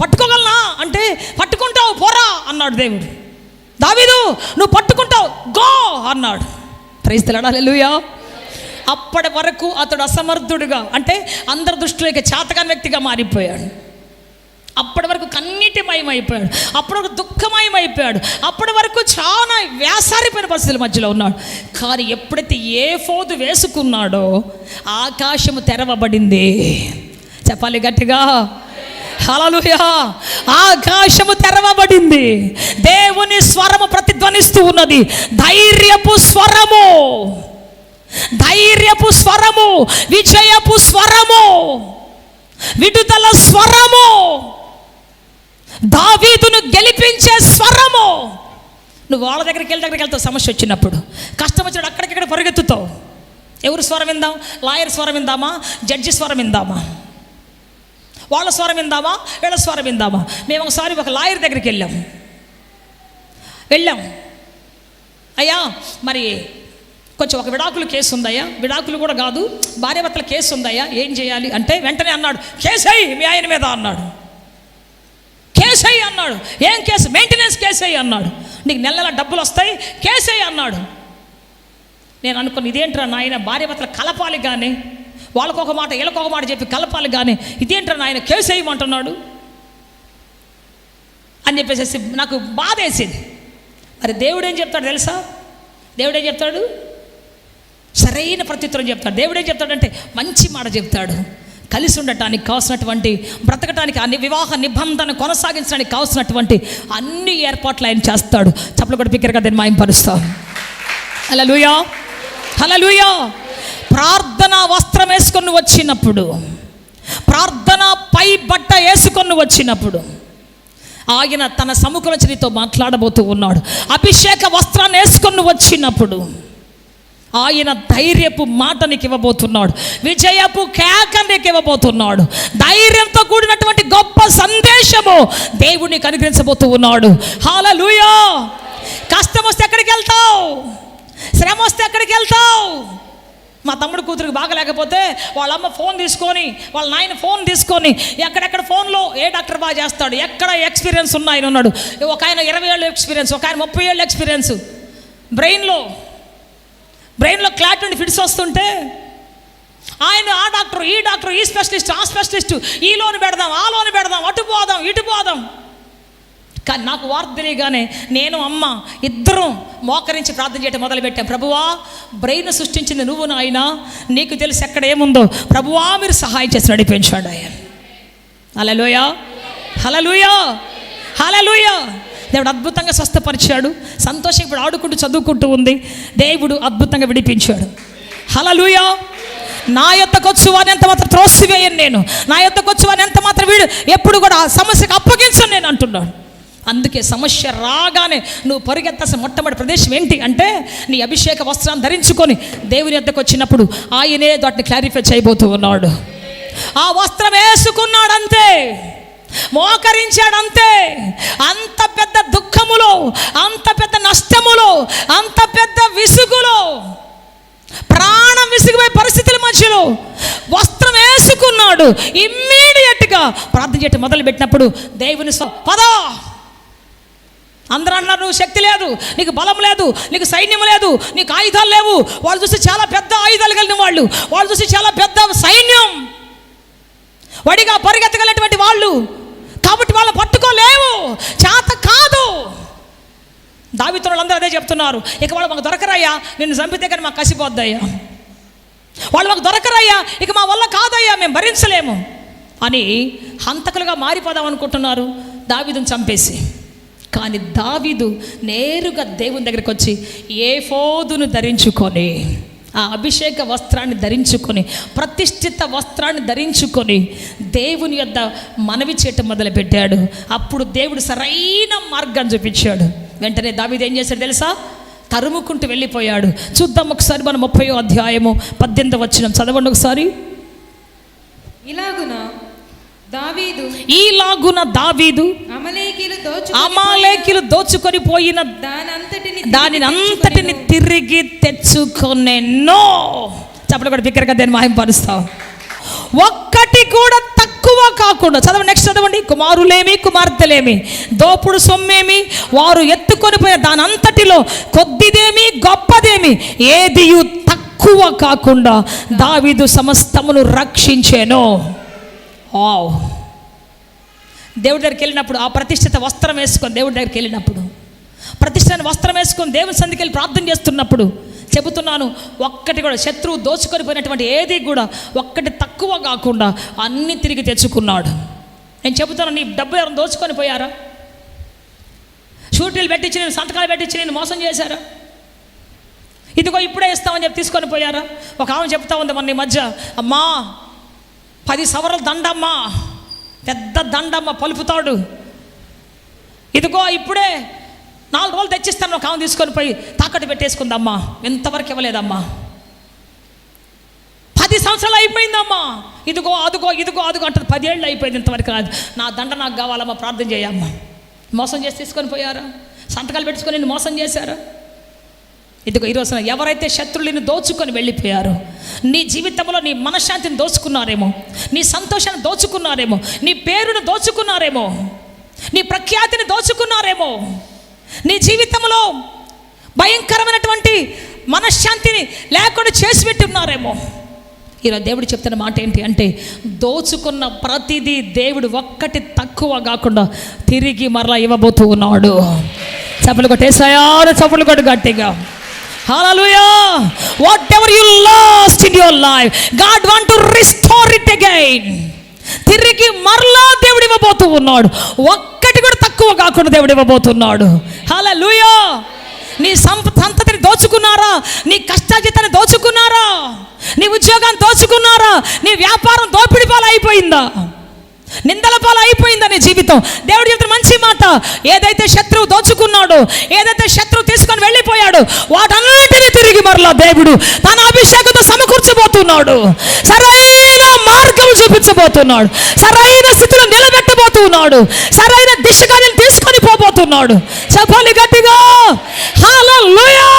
పట్టుకోగలనా అంటే పట్టుకుంటావు పోరా అన్నాడు దేవుడు. దావీదు నువ్వు పట్టుకుంటావు, గో అన్నాడు. Praise the Lord. హల్లెలూయా. అప్పటి వరకు అతడు అసమర్థుడుగా, అంటే అందరి దృష్టిలో ఇక చేతకాని వ్యక్తిగా మారిపోయాడు. అప్పటి వరకు కన్నీటిమయమైపోయాడు, అప్పటి వరకు దుఃఖమయమైపోయాడు, అప్పటి వరకు చాలా వ్యాసారిపోయిన పరిస్థితుల మధ్యలో ఉన్నాడు. కానీ ఎప్పుడైతే ఏఫోదు వేసుకున్నాడో ఆకాశము తెరవబడింది. చెప్పాలి గట్టిగా, హల్లెలూయా. ఆకాశము తెరవబడింది. దేవుని స్వరము ప్రతిధ్వనిస్తూ ఉన్నది. ధైర్యపు స్వరము, విజయపు స్వరము, విడుదల స్వరము, దావీదును గెలిపించే స్వరము. నువ్వు వాళ్ళ దగ్గరికి వెళ్తావు. సమస్య వచ్చినప్పుడు, కష్టం వచ్చినప్పుడు అక్కడిక్కడ పరిగెత్తుతావు. ఎవరు స్వరం విందాం? లాయర్ స్వరం విందామా? జడ్జి స్వరం విందామా? వాళ్ళ స్వరం విందామా? వీళ్ళ స్వరం విందామా? మేము ఒకసారి ఒక లాయర్ దగ్గరికి వెళ్ళాం. అయ్యా మరి కొంచెం ఒక విడాకులు కేసు ఉందయ్యా, విడాకులు కూడా కాదు భార్యాభర్తల కేసు ఉందయ్యా, ఏం చేయాలి అంటే వెంటనే అన్నాడు, కేసయ్యి మీ ఆయన మీద అన్నాడు. కేసయ్యి అన్నాడు. ఏం కేసు? మెయింటెనెన్స్ కేసయ్యి అన్నాడు. నీకు నెల నెల డబ్బులు వస్తాయి, కేసయ్యి అన్నాడు. నేను అనుకుని ఇదేంట్రా నాయన, భార్యాభర్తలు కలపాలి కానీ, వాళ్ళకొక మాట వీళ్ళకొక మాట చెప్పి కలపాలి కానీ, ఇదేంట్రా నాయన కేసయ్యమంటున్నాడు అని చెప్పేసి నాకు బాధ వేసింది. మరి దేవుడు ఏం చెప్తాడు తెలుసా? దేవుడు ఏం చెప్తాడు? సరైన ప్రత్యుత్తరం చెప్తాడు. దేవుడు ఏం చెప్తాడంటే మంచి మాట చెప్తాడు. కలిసి ఉండటానికి కావాల్సినటువంటి, బ్రతకటానికి అన్ని వివాహ నిబంధన కొనసాగించడానికి కావాల్సినటువంటి అన్ని ఏర్పాట్లు ఆయన చేస్తాడు. చప్పలు కూడా పిక్కరగా దాన్ని మాయంపరుస్తాం. హల్లెలూయా, హల్లెలూయా. ప్రార్థన వస్త్రం వేసుకొని వచ్చినప్పుడు, ప్రార్థన పై బట్ట వేసుకొని వచ్చినప్పుడు ఆయన తన సముఖంలో నీతో మాట్లాడబోతూ ఉన్నాడు. అభిషేక వస్త్రాన్ని వేసుకొని వచ్చినప్పుడు ఆయన ధైర్యపు మాట నీకు ఇవ్వబోతున్నాడు, విజయపు కేక నీకు ఇవ్వబోతున్నాడు, ధైర్యంతో కూడినటువంటి గొప్ప సందేశము దేవుడు నీకు అనుగ్రహించబోతూ ఉన్నాడు. హల్లెలూయా. కష్టం వస్తే ఎక్కడికి వెళ్తావు? శ్రమ వస్తే ఎక్కడికి వెళ్తావు? మా తమ్ముడు కూతురికి బాగలేకపోతే వాళ్ళ అమ్మ ఫోన్ తీసుకొని, వాళ్ళ నాయన ఫోన్ తీసుకొని ఎక్కడెక్కడ ఫోన్లో ఏ డాక్టర్ బాగా చేస్తాడు, ఎక్కడ ఎక్స్పీరియన్స్ ఉన్న ఆయన ఉన్నాడు. ఒక ఆయన 20 ఏళ్ళ ఎక్స్పీరియన్స్, ఒక ఆయన 30 ఏళ్ళ ఎక్స్పీరియన్స్. బ్రెయిన్లో క్లాట్ ఉండి ఫిట్స్ వస్తుంటే ఆయన ఆ డాక్టర్, ఈ డాక్టర్, ఈ స్పెషలిస్ట్, ఆ స్పెషలిస్టు, ఈ లోన్ పెడదాం, ఆ లోన్ పెడదాం, అటు పోదాం, ఇటు పోదాం. కానీ నాకు వార్త తెలియగానే నేను అమ్మ ఇద్దరం మోకరించి ప్రార్థన చేయటం మొదలుపెట్టాం. ప్రభువా, బ్రెయిన్ సృష్టించింది నువ్వు నాయన, నీకు తెలిసి ఎక్కడ ఏముందో ప్రభువా మీరు సహాయం చేసి నడిపించాడు ఆయన. హల్లెలూయా, హల్లెలూయా, హల్లెలూయా. దేవుడు అద్భుతంగా స్వస్థపరిచాడు. సంతోషం ఇప్పుడు ఆడుకుంటూ చదువుకుంటూ ఉంది. దేవుడు అద్భుతంగా విడిపించాడు. హల్లెలూయా. నా యొద్దకు వచ్చు వారిని ఎంత మాత్రం త్రోసివేయను నేను, నా యొద్దకు వచ్చు వారిని ఎంత మాత్రం వీడు ఎప్పుడు కూడా ఆ సమస్యకు అప్పగించను నేను అంటున్నాడు. అందుకే సమస్య రాగానే నువ్వు పరిగెత్తాల్సిన మొట్టమొదటి ప్రదేశం ఏంటి అంటే నీ అభిషేక వస్త్రాన్ని ధరించుకొని దేవుని యొద్దకు వచ్చినప్పుడు ఆయనే వాటిని క్లారిఫై చేయబోతూ ఉన్నాడు. ఆ వస్త్రం వేసుకున్నాడంతే, మోకరించాడంతే. అంత పెద్ద దుఃఖములో, అంత పెద్ద నష్టములో, అంత పెద్ద విసుగులో, ప్రాణం విసిగిపోయే పరిస్థితుల మధ్యలో వస్త్రం వేసుకున్నాడు. ఇమ్మీడియట్గా ప్రార్థన చేయటం మొదలు పెట్టినప్పుడు దేవుని పదా అందరూ అన్నారు, నువ్వు శక్తి లేదు, నీకు బలం లేదు, నీకు సైన్యం లేదు, నీకు ఆయుధాలు లేవు. వాళ్ళు చూసి చాలా పెద్ద ఆయుధాలు కలిగిన వాళ్ళు, వాళ్ళు చూసి చాలా పెద్ద సైన్యం, వడిగా పరిగెత్తగలిగినటువంటి వాళ్ళు, కాబట్టి వాళ్ళు పట్టుకోలేవు, చేత కాదు. దావీదు వాళ్ళందరూ అదే చెప్తున్నారు. ఇక వాళ్ళు మాకు దొరకరయ్యా, నిన్ను చంపితే కానీ మాకు కసిపోద్దయ్యా, వాళ్ళు మాకు దొరకరయ్యా, ఇక మా వల్ల కాదయ్యా, మేము భరించలేము అని హంతకులుగా మారిపోదాం అనుకుంటున్నారు దావీదును చంపేసి. కానీ దావీదు నేరుగా దేవుని దగ్గరికి వచ్చి ఏఫోదును ధరించుకొని, ఆ అభిషేక వస్త్రాన్ని ధరించుకొని, ప్రతిష్ఠిత వస్త్రాన్ని ధరించుకొని దేవుని యొద్ద మనవి చేయటం మొదలుపెట్టాడు. అప్పుడు దేవుడు సరైన మార్గాన్ని చూపించాడు. వెంటనే దావీదు ఏం చేశాడు తెలుసా? తరుముకుంటూ వెళ్ళిపోయాడు. చూద్దాం ఒకసారి మనం 30వ అధ్యాయము 18వ వచనం చదవండి ఒకసారి. ఈలాగున దావీదు అమాలేకీలు దోచుకొని పోయిన దానినంతటిని తిరిగి తెచ్చుకొనెను. చెప్పలు కూడా బిగ్గరగా దాన్ని మహిమపరుస్తాం. ఒక్కటి కూడా తక్కువ కాకుండా, చదవండి నెక్స్ట్ చదవండి. కుమారులేమి కుమార్తెలేమి, దోపుడు సొమ్మేమి, వారు ఎత్తుకొని పోయిన దానంతటిలో కొద్దిదేమి గొప్పదేమి ఏదియు తక్కువ కాకుండా దావీదు సమస్తమును రక్షించెను. దేవుడి దగ్గరికి వెళ్ళినప్పుడు, ఆ ప్రతిష్ఠిత వస్త్రం వేసుకొని దేవుడి దగ్గరికి వెళ్ళినప్పుడు, ప్రతిష్ఠిత వస్త్రం వేసుకొని దేవుని సన్నిధికి వెళ్ళి ప్రార్థన చేస్తున్నప్పుడు చెబుతున్నాను, ఒక్కటి కూడా శత్రువు దోచుకొని పోయినటువంటి ఏది కూడా ఒక్కటి తక్కువ కాకుండా అన్నీ తిరిగి తెచ్చుకున్నాడు. నేను చెబుతాను, నీ డబ్బు ఎవరు దోచుకొని పోయారా? షూటీలు పెట్టించి నేను సంతకాలు పెట్టించి నేను మోసం చేశారా? ఇదిగో ఇప్పుడే ఇస్తామని చెప్పి తీసుకొని పోయారా? ఒక ఆమె చెప్తా ఉంది మన ఈ మధ్య, అమ్మా 10 సవరల దండమ్మా, పెద్ద దండమ్మ పలుపుతాడు, ఇదిగో ఇప్పుడే 4 రోజులు తెచ్చిస్తాను. ఒక ఆమె తీసుకొని పోయి తాకట్టు పెట్టేసుకుందమ్మా, ఇంతవరకు ఇవ్వలేదమ్మా, 10 సంవత్సరాలు అయిపోయిందమ్మా, ఇదిగో అదుగో ఇదిగో అదుగో అంటారు, 10 ఏళ్ళు అయిపోయింది, ఇంతవరకు రాదు. నా దండ నాకు కావాలమ్మా, ప్రార్థన చేయమ్మా. మోసం చేసి తీసుకొని పోయారా? సంతకాలు పెట్టుకొని నేను మోసం చేశారా? ఇదిగో ఈరోజున ఎవరైతే శత్రువులను దోచుకొని వెళ్ళిపోయారో, నీ జీవితంలో నీ మనశ్శాంతిని దోచుకున్నారేమో, నీ సంతోషాన్ని దోచుకున్నారేమో, నీ పేరును దోచుకున్నారేమో, నీ ప్రఖ్యాతిని దోచుకున్నారేమో, నీ జీవితంలో భయంకరమైనటువంటి మనశ్శాంతిని లేకుండా చేసి పెట్టి ఉన్నారేమో. ఈరోజు దేవుడు చెప్తున్న మాట ఏంటి అంటే, దోచుకున్న ప్రతిదీ దేవుడు ఒక్కటి తక్కువ కాకుండా తిరిగి మరలా ఇవ్వబోతూ ఉన్నాడు. చప్పలు కొట్టేసాయా, చప్పలు కొట్టు గట్టిగా. Hallelujah. Whatever you lost in your life, God want to restore it again. తిరిగి మరలా దేవుడు ఇవ్వబోతూ ఉన్నాడు. ఒక్కటి కూడా తక్కువ కాకుండా దేవుడు ఇవ్వబోతున్నాడు. హల్లెలూయా. నీ సంతతిని దోచుకున్నారా? నీ కష్టాజీతాన్ని దోచుకున్నారా? నీ ఉద్యోగాన్ని దోచుకున్నారా? నీ వ్యాపారం దోపిడి పాలు అయిపోయిందా? నిందల పాలు అయిపోయిందా నీ జీవితం? దేవుడు చెప్తున్న మంచి మాట, ఏదైతే శత్రువు దోచుకున్నాడో, ఏదైతే శత్రువు తీసుకొని వెళ్ళిపోయాడు, వాటన్నిటిని తిరిగి మరలా దేవుడు తన అభిషేకంతో సమకూర్చబోతున్నాడు. సరైన మార్గం చూపించబోతున్నాడు. సరైన స్థితిలో నిలబెట్టబోతున్నాడు. సరైన దిశగా నేను తీసుకొని పోబోతున్నాడు. చెప్పాలి గట్టిగా, హల్లెలూయా.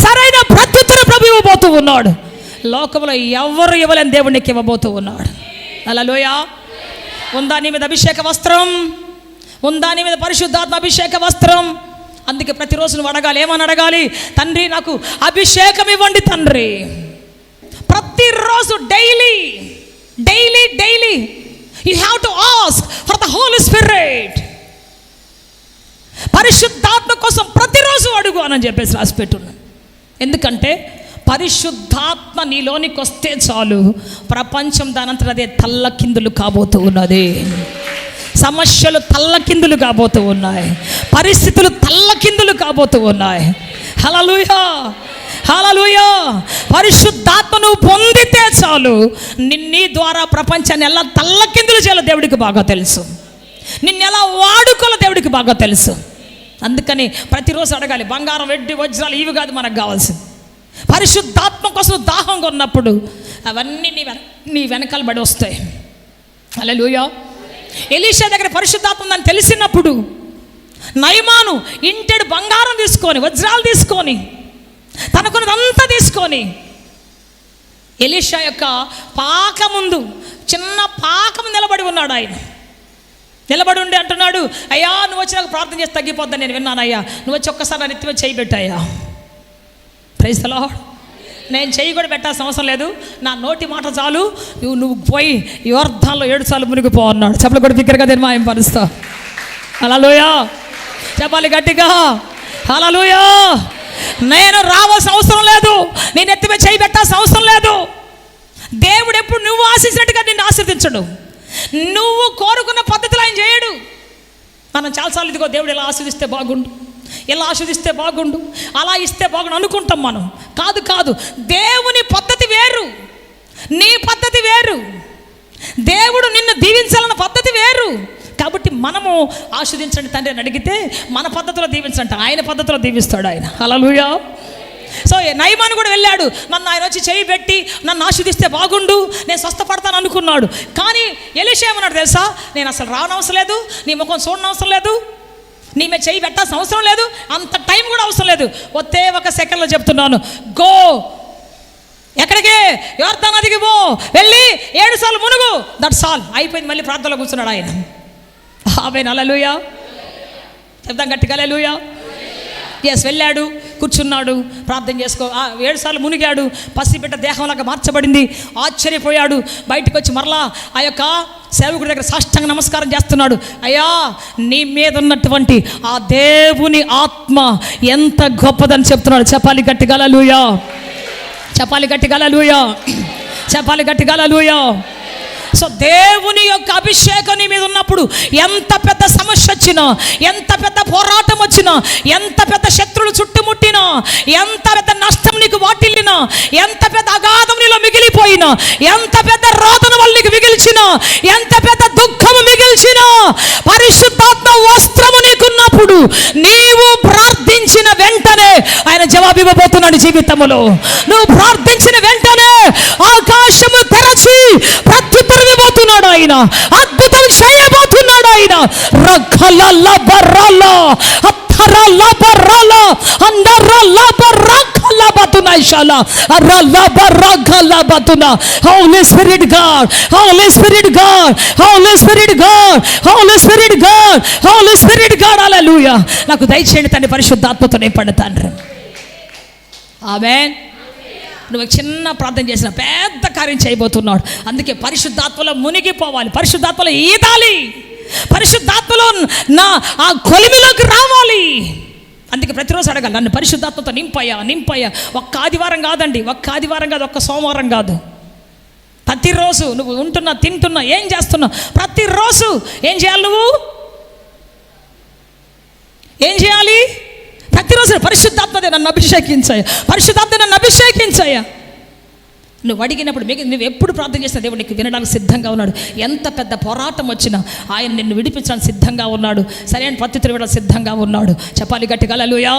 సరైన ప్రత్యుత్తర ప్రభు ఇవ్వబోతూ ఉన్నాడు. లోకంలో ఎవరు ఇవ్వలేని దేవుడు నీకు ఇవ్వబోతూ ఉన్నాడు. హల్లెలూయా. ఉందా నీ మీద అభిషేక వస్త్రం? ఉందా నీ మీద పరిశుద్ధాత్మ అభిషేక వస్త్రం? అందుకే ప్రతిరోజు నువ్వు అడగాలి. ఏమని అడగాలి? తండ్రి నాకు అభిషేకం ఇవ్వండి తండ్రి. ప్రతిరోజు daily daily daily you have to ask for the holy spirit. పరిశుద్ధాత్మ కోసం ప్రతిరోజు అడుగు అని చెప్పేసి రాసి పెట్టున్నాను. ఎందుకంటే పరిశుద్ధాత్మ నీలోనికి వస్తే చాలు, ప్రపంచం దానంతట అదే తల్లకిందులు కాబోతూ ఉన్నది. సమస్యలు తల్లకిందులు కాబోతూ ఉన్నాయి. పరిస్థితులు తల్లకిందులు కాబోతూ ఉన్నాయి. హల్లెలూయా, హల్లెలూయా. పరిశుద్ధాత్మను పొందితే చాలు, నీ ద్వారా ప్రపంచాన్ని ఎలా తల్లకిందులు చేయాలో దేవుడికి బాగా తెలుసు. నిన్నెలా వాడుకోవాలో దేవుడికి బాగా తెలుసు. అందుకని ప్రతిరోజు అడగాలి. బంగారం, వెండి, వజ్రాలు ఇవి కాదు మనకు కావాల్సింది. పరిశుద్ధాత్మ కోసం దాహంగా ఉన్నప్పుడు అవన్నీ నీ వెనకాల పడి వస్తాయి. హల్లెలూయా. ఎలీషా దగ్గర పరిశుద్ధాత్మ ఉందని తెలిసినప్పుడు నయమాను ఇంటెడు బంగారం తీసుకొని, వజ్రాలు తీసుకొని, తనకున్నదంతా తీసుకొని ఎలీషా యొక్క పాక ముందు, చిన్న పాక ముందు నిలబడి ఉన్నాడు. ఆయన నిలబడి ఉండి అంటున్నాడు, అయ్యా నువ్వు వచ్చి నాకు ప్రార్థన చేసి తగ్గిపోద్దని నేను విన్నాను. అయ్యా నువ్వు వచ్చి ఒక్కసారి నా నెత్తిమీద చేయి పెట్టాయా. Praise the lord. నేను చెయ్యి కూడా పెట్టాల్సిన అవసరం లేదు, నా నోటి మాట చాలు, నువ్వు పోయి యోర్దాన్లో 7 సార్లు మునిగిపో అన్నాడు. చెప్పలు కూడా బిగ్గరగా నిర్మాయం పరుస్తా. హల్లెలూయా. చెప్పాలి గట్టిగా, హల్లెలూయా. నేను రావాల్సిన అవసరం లేదు, నేను ఎత్తిమే చేయి పెట్టాల్సిన అవసరం లేదు. దేవుడు ఎప్పుడు నువ్వు ఆశించినట్టుగా నిన్ను ఆశీర్వదించడు. నువ్వు కోరుకున్న పద్ధతిలో ఆయన చేయడు. మనం చాలాసార్లు ఇదిగో దేవుడు ఇలా ఆశీర్దిస్తే బాగుండు, ఇలా ఆశీర్దిస్తే బాగుండు, అలా ఇస్తే బాగుండు అనుకుంటాం మనం. కాదు కాదు, దేవుని పద్ధతి వేరు, నీ పద్ధతి వేరు. దేవుడు నిన్ను దీవించాలన్న పద్ధతి వేరు. కాబట్టి మనము ఆశీర్దించండి తండ్రి అని అడిగితే మన పద్ధతిలో దీవించండి, ఆయన పద్ధతిలో దీవిస్తాడు ఆయన. హల్లెలూయా. సో నయమాను కూడా వెళ్ళాడు, నన్ను ఆయన వచ్చి చేయి పెట్టి నన్ను ఆశీర్దిస్తే బాగుండు, నేను స్వస్థపడతాను అనుకున్నాడు. కానీ ఎలీషా ఏమన్నాడు తెలుసా? నేను అసలు రానవసరం లేదు, నీ ముఖం చూడనవసరం లేదు, నీ మీద చేయి పెట్టాల్సిన అవసరం లేదు, అంత టైం కూడా అవసరం లేదు. ఒకే ఒక సెకండ్లో చెప్తున్నాను, గో. ఎక్కడికి? యోర్దాను నదికి పో, వెళ్ళి 7 సార్లు మునుగు, దట్స్ ఆల్. అయిపోయింది. మళ్ళీ ప్రార్థనలో కూర్చున్నాడు ఆయన. ఆమేన్. హల్లెలూయా. చెప్తాం గట్టిగా, హల్లెలూయా. ఎస్, వెళ్ళాడు, కూర్చున్నాడు, ప్రార్థన చేసుకో. 7 సార్లు మునిగాడు, పసిబిడ్డ దేహంలాగా మార్చబడింది. ఆశ్చర్యపోయాడు. బయటకు వచ్చి మరలా ఆ యొక్క సేవకుడి దగ్గర సాష్టాంగ నమస్కారం చేస్తున్నాడు. అయ్యా నీ మీద ఉన్నటువంటి ఆ దేవుని ఆత్మ ఎంత గొప్పదని చెప్తున్నాడు. చెప్పాలి గట్టిగా హల్లెలూయా. చెప్పాలి గట్టిగా హల్లెలూయా. చెప్పాలి గట్టిగా హల్లెలూయా. సో దేవుని యొక్క అభిషేకం నీ మీద ఉన్నప్పుడు ఎంత పెద్ద సమస్య వచ్చినా, ఎంత పెద్ద పోరాటం వచ్చినా, ఎంత పెద్ద శత్రువులు చుట్టుముట్టినా, ఎంత పెద్ద నష్టం నీకు వాటిల్లినా, ఎంత పెద్ద అగాధం నీలో మిగిలిపోయినా, ఎంత పెద్ద రోదన వల్ల నీకు మిగిల్చినా, ఎంత పెద్ద దుఃఖము మిగిల్చినా, పరిశుద్ధాత్మ వస్త్రము నీకున్నప్పుడు నీవు ప్రార్థించిన వెంటనే ఆయన జవాబు ఇవ్వబోతున్నాడు. జీవితంలో నువ్వు ప్రార్థించిన వెంటనే ఆకాశము తెరచి ప్రత్యుత్తరం ఇవ్వబోతున్నాడు ఆయన. అద్భుతం చేయబోతున్నాడు ఆయన. రఖల లబరల అత్తర లబరల అందర లబర షాలా అర్రలబరగలబతునా. Holy Spirit God, Holy Spirit God, Holy Spirit God, Holy Spirit God, Holy Spirit God. Hallelujah. నాకు దయచేయండి తండ్రి, పరిశుద్ధాత్మతో నింపండి తండ్రి. ఆమేన్. నువ్వు చిన్న ప్రార్థన చేసిన పెద్ద కార్యం చేయబోతున్నాడు. అందుకే పరిశుద్ధాత్మలో మునిగిపోవాలి, పరిశుద్ధాత్మలో ఈదాలి, పరిశుద్ధాత్మలో నా ఆ కొలిమిలోకి రావాలి. అందుకే ప్రతిరోజు అడగాలి, నన్ను పరిశుద్ధాత్మతో నింపయ్యా, నింపయ్యా. ఒక్క ఆదివారం కాదండి, ఒక్క ఆదివారం కాదు, ఒక్క సోమవారం కాదు, ప్రతిరోజు నువ్వు ఉంటున్నా, తింటున్నా, ఏం చేస్తున్నావు, ప్రతిరోజు ఏం చేయాలి? నువ్వు ఏం చేయాలి? ప్రతిరోజు పరిశుద్ధాత్మదే నన్ను అభిషేకించాయా, పరిశుద్ధాత్మ నన్ను అభిషేకించాయా. నువ్వు అడిగినప్పుడు నువ్వు ఎప్పుడు ప్రార్థన చేసిన దేవుడు నీకు వినడానికి సిద్ధంగా ఉన్నాడు. ఎంత పెద్ద పోరాటం వచ్చినా ఆయన నిన్ను విడిపించడానికి సిద్ధంగా ఉన్నాడు, సరైన పద్ధతిలో ఇవ్వడానికి సిద్ధంగా ఉన్నాడు. చెప్పాలి గట్టిగా హల్లెలూయా.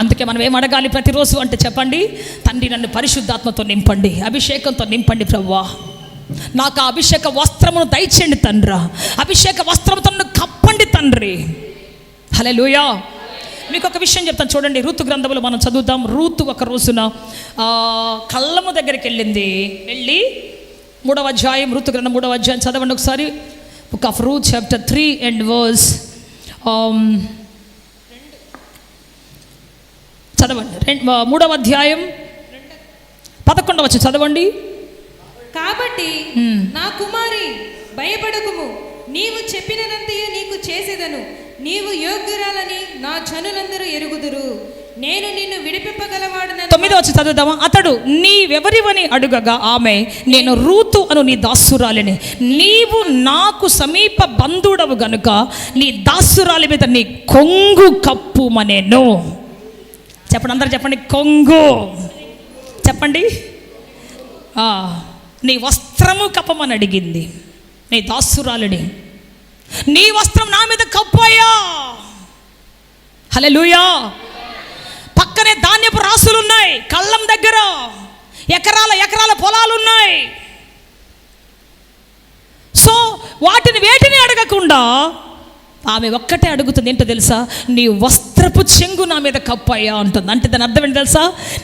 అందుకే మనం ఏం అడగాలి ప్రతిరోజు అంటే చెప్పండి, తండ్రి నన్ను పరిశుద్ధాత్మతో నింపండి, అభిషేకంతో నింపండి ప్రభువా. నాకు ఆ అభిషేక వస్త్రమును దయచేయండి తండ్రి, అభిషేక వస్త్రంతో నన్ను కప్పండి తండ్రి. హల్లెలూయా. మీకు ఒక విషయం చెప్తాను చూడండి, రూతు గ్రంథంలో మనం చదువుదాం. రూతు ఒక రోజున కళ్ళము దగ్గరికి వెళ్ళి 3వ అధ్యాయం, రూతు గ్రంథం 3వ అధ్యాయం చదవండి ఒకసారి. Book of Ruth chapter 3 and verse చదవండి. 3వ అధ్యాయం 11వ వచనం చదవండి. కాబట్టి నా కుమారి భయపడకుము, నీవు చెప్పినదంతయు నీకు చేసేదను, నీవు యోగ్యురాలని నా జనులందరూ ఎరుగుదురు, నేను నిన్ను విడిపింపగలవాడనని. 9వ వచనం చదువుదామా. అతడు నీవెవరివని అడుగగా ఆమె, నేను రూతు అను నీ దాసురాలిని, నీవు నాకు సమీప బంధువుడవు గనుక నీ దాసురాలి మీద నీ కొంగు కప్పుమనెను. చెప్పండి, అందరూ చెప్పండి, కొంగు చెప్పండి. నీ వస్త్రము కప్పమని అడిగింది నీ దాసురాలిని, నీ వస్త్రం నా మీద కప్పయ్యా. హల్లెలూయా. పక్కనే ధాన్యపు రాసులు ఉన్నాయి, కళ్ళం దగ్గర ఎకరాల పొలాలు ఉన్నాయి. సో వేటిని అడగకుండా ఆమె ఒక్కటే అడుగుతుంది, ఏంటో తెలుసా? నీ వస్త్రపు చెంగు నా మీద కప్పయ్యా అంటుంది. అంటే దాని అర్థం ఏంటి తెలుసా?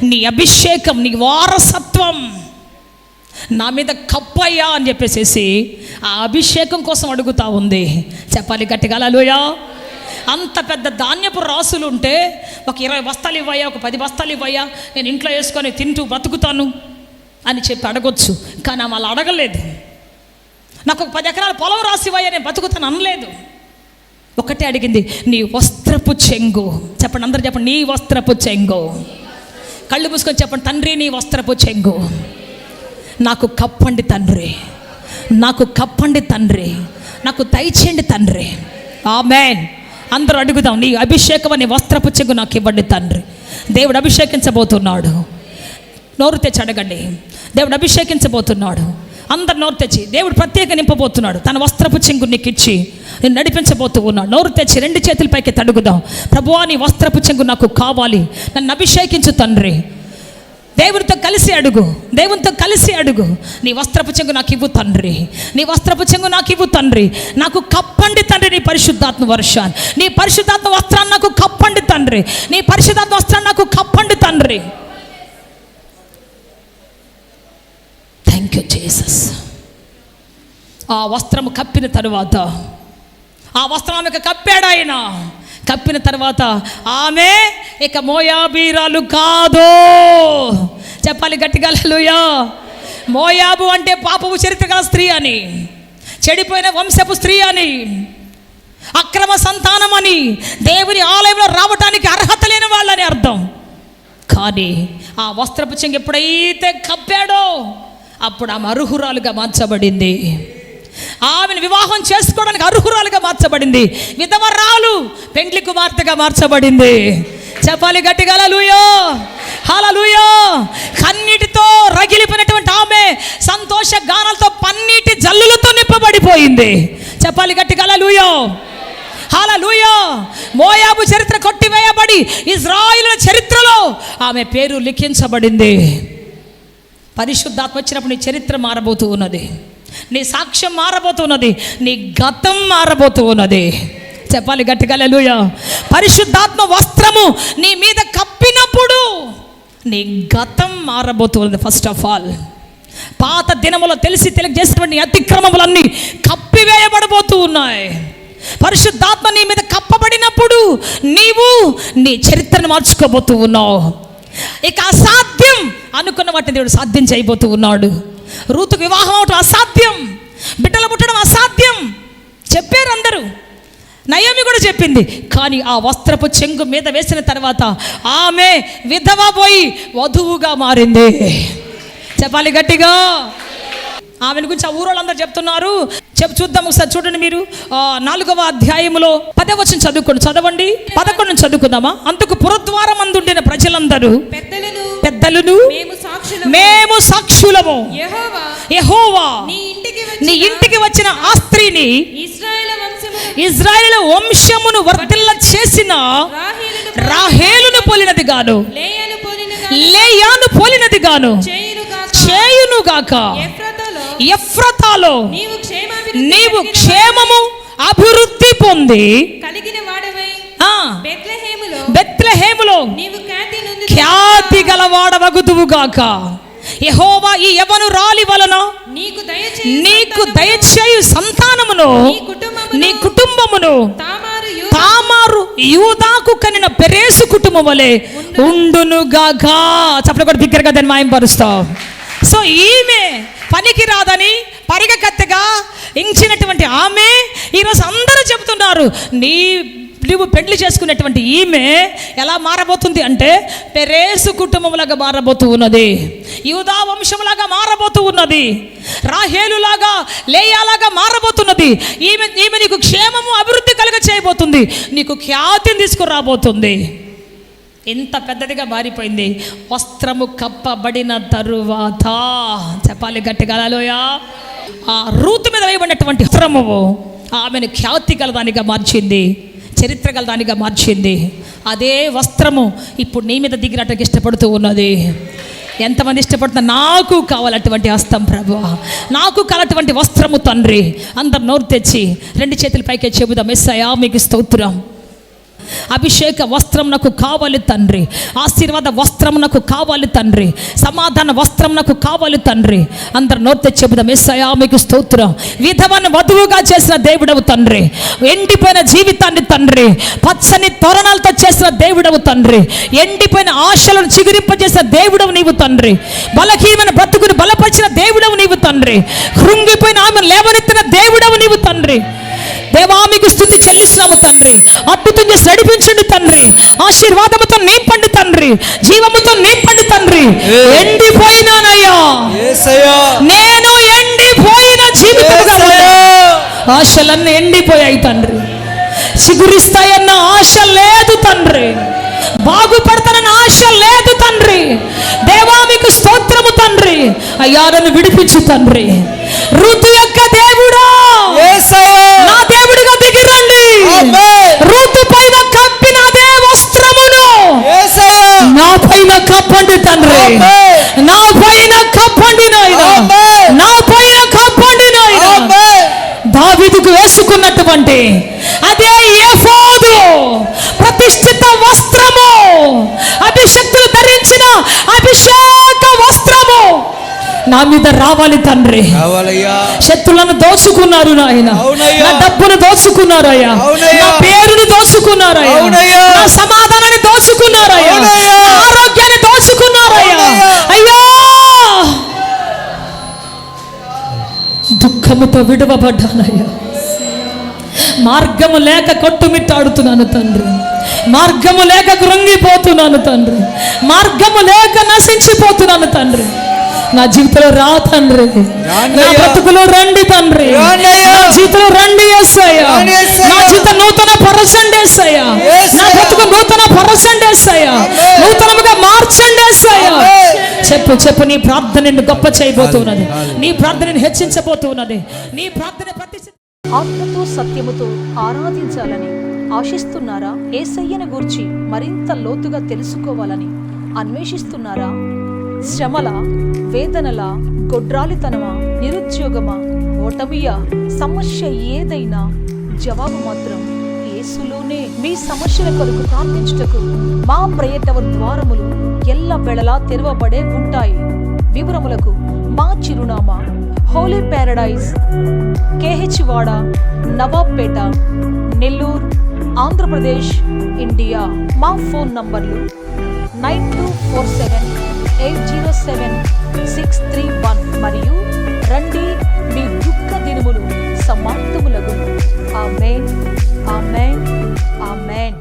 నీ అభిషేకం, నీ వారసత్వం నా మీద కప్పయ్యా అని చెప్పేసి ఆ అభిషేకం కోసం అడుగుతా ఉంది. చెప్పాలి గట్టిగా హల్లెలూయా. అంత పెద్ద ధాన్యపు రాసులు ఉంటే ఒక 20 బస్తాలు ఇవ్వయ్యా, ఒక 10 బస్తాలు ఇవ్వయ్యా, నేను ఇంట్లో వేసుకొని తింటూ బ్రతుకుతాను అని చెప్పి అడగొచ్చు. కానీ ఆమె అలా అడగలేదు. నాకు ఒక 10 ఎకరాల పొలం రాసివ్వయ్యా, నేను బ్రతుకుతాను అనలేదు. ఒకటే అడిగింది, నీ వస్త్రపు చెంగు. చెప్పండి, అందరూ చెప్పండి, నీ వస్త్రపు చెంగు. కళ్ళు మూసుకొని చెప్పండి, తండ్రి నీ వస్త్రపు చెంగు నాకు కప్పండి తండ్రి, నాకు కప్పండి తండ్రి, నాకు దయచేయండి తండ్రి. ఆమేన్. అందరూ అడుగుదాం, నీ అభిషేకం నీ వస్త్రపు చెంగు నాకు ఇవ్వండి తండ్రి. దేవుడు అభిషేకించబోతున్నాడు. నోరు తెచ్చి అడగండి, దేవుడు అభిషేకించబోతున్నాడు. అందరు నోరు తెచ్చి దేవుడు ప్రత్యేక నింపబోతున్నాడు. తన వస్త్రపు చెంగు నీకు ఇచ్చి నేను నడిపించబోతూ ఉన్నాడు. నోరు తెచ్చి 2 చేతుల పైకి తడుగుదాం. ప్రభువా నీ వస్త్రపు చెంగు నాకు కావాలి, నన్ను అభిషేకించు తండ్రి. దేవునితో కలిసి అడుగు, దేవునితో కలిసి అడుగు. నీ వస్త్రపు చెంగు నాకు ఇవ్వు తండ్రి, నీ వస్త్రపు చెంగు నాకు ఇవ్వు తండ్రి. నాకు కప్పండి తండ్రి నీ పరిశుద్ధాత్మ వర్షాన్ని, నీ పరిశుద్ధాత్మ వస్త్రాన్ని నాకు కప్పండి తండ్రి, నీ పరిశుద్ధాత్మ వస్త్రాన్ని నాకు కప్పండి తండ్రి. Thank you Jesus. ఆ వస్త్రము కప్పిన తరువాత, ఆ వస్త్రం ఆమెకు కప్పాడు ఆయన. కప్పిన తర్వాత ఆమె ఇక మోయాబీరాలు కాదు. చెప్పాలి గట్టిగా హల్లెలూయా. మోయాబు అంటే పాపపు చరిత్ర గల స్త్రీ అని, చెడిపోయిన వంశపు స్త్రీ అని, అక్రమ సంతానం అని, దేవుని ఆలయంలో రావటానికి అర్హత లేని వాళ్ళని అర్థం. కానీ ఆ వస్త్రపు చెంగు ఎప్పుడైతే కప్పాడో అప్పుడు ఆమె అర్హురాలుగా మార్చబడింది. ఆమెను వివాహం చేసుకోవడానికి అర్హురాలుగా మార్చబడింది. విధవరాలు పెండ్లి కుమార్తెగా మార్చబడింది. చెప్పాలి గట్టిగా హల్లెలూయా, హల్లెలూయా. కన్నీటితో రగిలిపోయినటువంటి ఆమె సంతోష గానాలతో పన్నీటి జల్లులతో నింపబడిపోయింది. చెప్పాలి గట్టిగా హల్లెలూయా, హల్లెలూయా. మోయాబు చరిత్ర కొట్టివేయబడి ఇశ్రాయేలు చరిత్రలో ఆమె పేరు లిఖించబడింది. పరిశుద్ధాత్మ వచ్చినప్పుడు నీ చరిత్ర మారబోతూ ఉన్నది, నీ సాక్ష్యం మారబోతున్నది, నీ గతం మారబోతూ ఉన్నది. చెప్పాలి గట్టిగా హల్లెలూయా. పరిశుద్ధాత్మ వస్త్రము నీ మీద కప్పినప్పుడు నీ గతం మారబోతున్నది. ఫస్ట్ ఆఫ్ ఆల్ పాత దినములో తెలిసి తెలియజేసినటువంటి అతిక్రమములన్నీ కప్పివేయబడబోతూ ఉన్నాయి. పరిశుద్ధాత్మ నీ మీద కప్పబడినప్పుడు నీవు నీ చరిత్రను మార్చుకోబోతూ ఉన్నావు. ఇక అసాధ్యం అనుకున్న వాటిని దేవుడు సాధ్యం చేయబోతూ ఉన్నాడు. రూతుకు వివాహం అవటం అసాధ్యం, బిడ్డలు పుట్టడం అసాధ్యం చెప్పారు అందరూ. నయోమి కూడా చెప్పింది. కానీ ఆ వస్త్రపు చెంగు మీద వేసిన తర్వాత ఆమె విధవ పోయి వధువుగా మారింది. చెప్పాలి గట్టిగా. ఆమెను గురించి ఆ ఊరోళ్ళందరూ చెప్తున్నారు. చూద్దాం ఒకసారి చూడండి. మీరు 4వ అధ్యాయములో 10వ వచనం చదవండి. 11 నుంచి చదువుకుందామా. అందుకు పురద్వారం అందుండిన ప్రజలందరూ పెద్దలను మేము సాక్షులము, యెహోవా నీ ఇంటికి వచ్చిన ఆ స్త్రీని ఇశ్రాయేలు వంశమును వర్ధిల్ల చేసిన రాహేలును పోలినది గాను లేయాను పోలినది గాను చేయునుగాక. ఎఫ్రాతాలో నీవు క్షేమము అభివృద్ధి పొంది బెత్లెహేములో ఖ్యాతి గలవాడవగుదువుగాక. యెహోవా ఈ యవ్వనురాలి వలన నీకు దయచేయు సంతానమును నీ కుటుంబమును తామారు యూదాకు కనిన పెరేసు కుటుంబం వలె ఉండునుగాక. చప్పట్లు కూడా బిగ్గరగా దాన్ని మాయంపరుస్తావు. సో ఈమె పనికి రాదని పరిగెత్తగా ఇంచినటువంటి ఆమె ఈరోజు అందరూ చెబుతున్నారు నువ్వు పెళ్లి చేసుకున్నటువంటి ఈమె ఎలా మారబోతుంది అంటే పెరేసు కుటుంబంలాగా మారబోతూ ఉన్నది, యూదా వంశంలాగా మారబోతూ ఉన్నది, రాహేలులాగా లేయాలాగా మారబోతున్నది. ఈమె నీకు క్షేమము అభివృద్ధి కలుగ చేయబోతుంది, నీకు ఖ్యాతిని తీసుకురాబోతుంది. ఎంత పెద్దదిగా మారిపోయింది. వస్త్రము కప్పబడిన తరువాత చెప్పాలి గట్టిగా హల్లెలూయా. ఆ రూతు మీద వేయబడినటువంటి వస్త్రము ఆమెను ఖ్యాతి గలదానిగా మార్చింది, చరిత్ర గలదానిగా మార్చింది. అదే వస్త్రము ఇప్పుడు నీ మీద దిగినట్టుగా ఇష్టపడుతూ ఉన్నది. ఎంతమంది ఇష్టపడుతున్నా నాకు కావాలటువంటి హస్తం ప్రభువా, నాకు కావాలటువంటి వస్త్రము తండ్రి. అందరు నోరు తెచ్చి 2 చేతుల పైకి చెబుదాం. యేసయ్యా మీకు స్తోత్రం. అభిషేక వస్త్రం నాకు కావాలి తండ్రి, ఆశీర్వాద వస్త్రం నాకు కావాలి తండ్రి, సమాధాన వస్త్రం నాకు కావాలి తండ్రి. అందరు నోరు చెబుదాం. యేసయ్యా మీకు స్తోత్రం. విధవను వధువుగా చేసిన దేవుడవు తండ్రి, ఎండిపోయిన జీవితాన్ని తండ్రి పచ్చని తోరణాలతో చేసిన దేవుడవు తండ్రి, ఎండిపోయిన ఆశలను చిగురింపజేసిన దేవుడవు నీవు తండ్రి, బలహీనమైన బ్రతుకుని బలపరిచిన దేవుడవు నీవు తండ్రి, కృంగిపోయిన ఆమెను లేవనెత్తిన దేవుడవు నీవు తండ్రి. దేవా మీకు స్తుతి చెల్లిస్తున్నాము తండ్రి. అద్భుతం చేసి నడిపించండి తండ్రి, ఆశీర్వాదముతో నింపండి తండ్రి, జీవముతో నింపండి తండ్రి. ఎండిపోయినానయ్యా, నేను ఎండిపోయిన జీవితముగా, ఆశలన్నీ ఎండిపోయాయి తండ్రి. చిగురిస్తాయన్న ఆశ లేదు తండ్రి, బాగుపడతానన్న ఆశ లేదు తండ్రి. దేవా మీకు స్తోత్రము తండ్రి. అయ్యా నన్ను విడిపించు తండ్రి. ఋతు యొక్క దేవుడా, నా దేవుడిగా దిగిరండి. ఋతు పైన కప్పిన అదే వస్త్రమును నా పైన కప్పండి తండ్రి, నా పైన కప్పండి నాయన, నా పైన కప్పండి నాయన. దావీదుకు వేసుకున్నటువంటి అదే ఎఫోదు ప్రతిష్ఠిత వస్త్రము, అభిషక్తులు ధరించిన అభిషేక వస్త్రము నా మీద రావాలి తండ్రి. శత్రులను దోచుకున్నారు నాయన, నా డబ్బును దోచుకున్నారయ్యా, నా పేరుని దోచుకున్నారయ్యా, నా సమాధానాన్ని దోచుకున్నారయ్యా, నా ఆరోగ్యాన్ని దోచుకున్నారయ్యా. అయ్యా దుఃఖముతో విడవబడ్డానయ్యా, మార్గము లేక కొట్టుమిట్టాడుతున్నాను తండ్రి, మార్గము లేక కృంగిపోతున్నాను తండ్రి, మార్గము లేక నశించిపోతున్నాను తండ్రి. నా జీవితంలో రా తండ్రి, నా బ్రతుకులో రండి తండ్రి, నా జీవితంలో రండి యేసయ్యా, నా జీవితం నూతన పరచండి యేసయ్యా, నా బ్రతుకు నూతన పరచండి యేసయ్యా, నూతనముగా మార్చండి యేసయ్యా. చెప్పు నీ ప్రార్థన గొప్ప చేయబోతున్నది, నీ ప్రార్థన హెచ్చించబోతున్నది, నీ ప్రార్థన ఆత్మతో సత్యముతో ఆరాధించాలని ఆశిస్తున్నారా? యేసయ్యను గూర్చి మరింత లోతుగా తెలుసుకోవాలని అన్వేషిస్తున్నారా? శ్రమల, వేదనల, గొడ్రాలితనమా, నిరుద్యోగమా, ఓటమియా, సమస్య ఏదైనా జవాబు మాత్రం యేసులోనే. మీ సమస్యల కొరకు ప్రార్థించుటకు మా ప్రేయర్ టవర్ ద్వారములు ఎల్ల వేళలా తెరవబడే ఉంటాయి. వివరములకు మా చిరునామా హోలీ ప్యారడైజ్, కేహెచ్ వాడ, నవాబ్పేట, నెల్లూరు, ఆంధ్రప్రదేశ్, ఇండియా. మా ఫోన్ నంబర్లు 9247807631 మరియు రండి, మీ దుఃఖ దినములు సమాప్తములగును. ఆమేన్, ఆమేన్, ఆమేన్.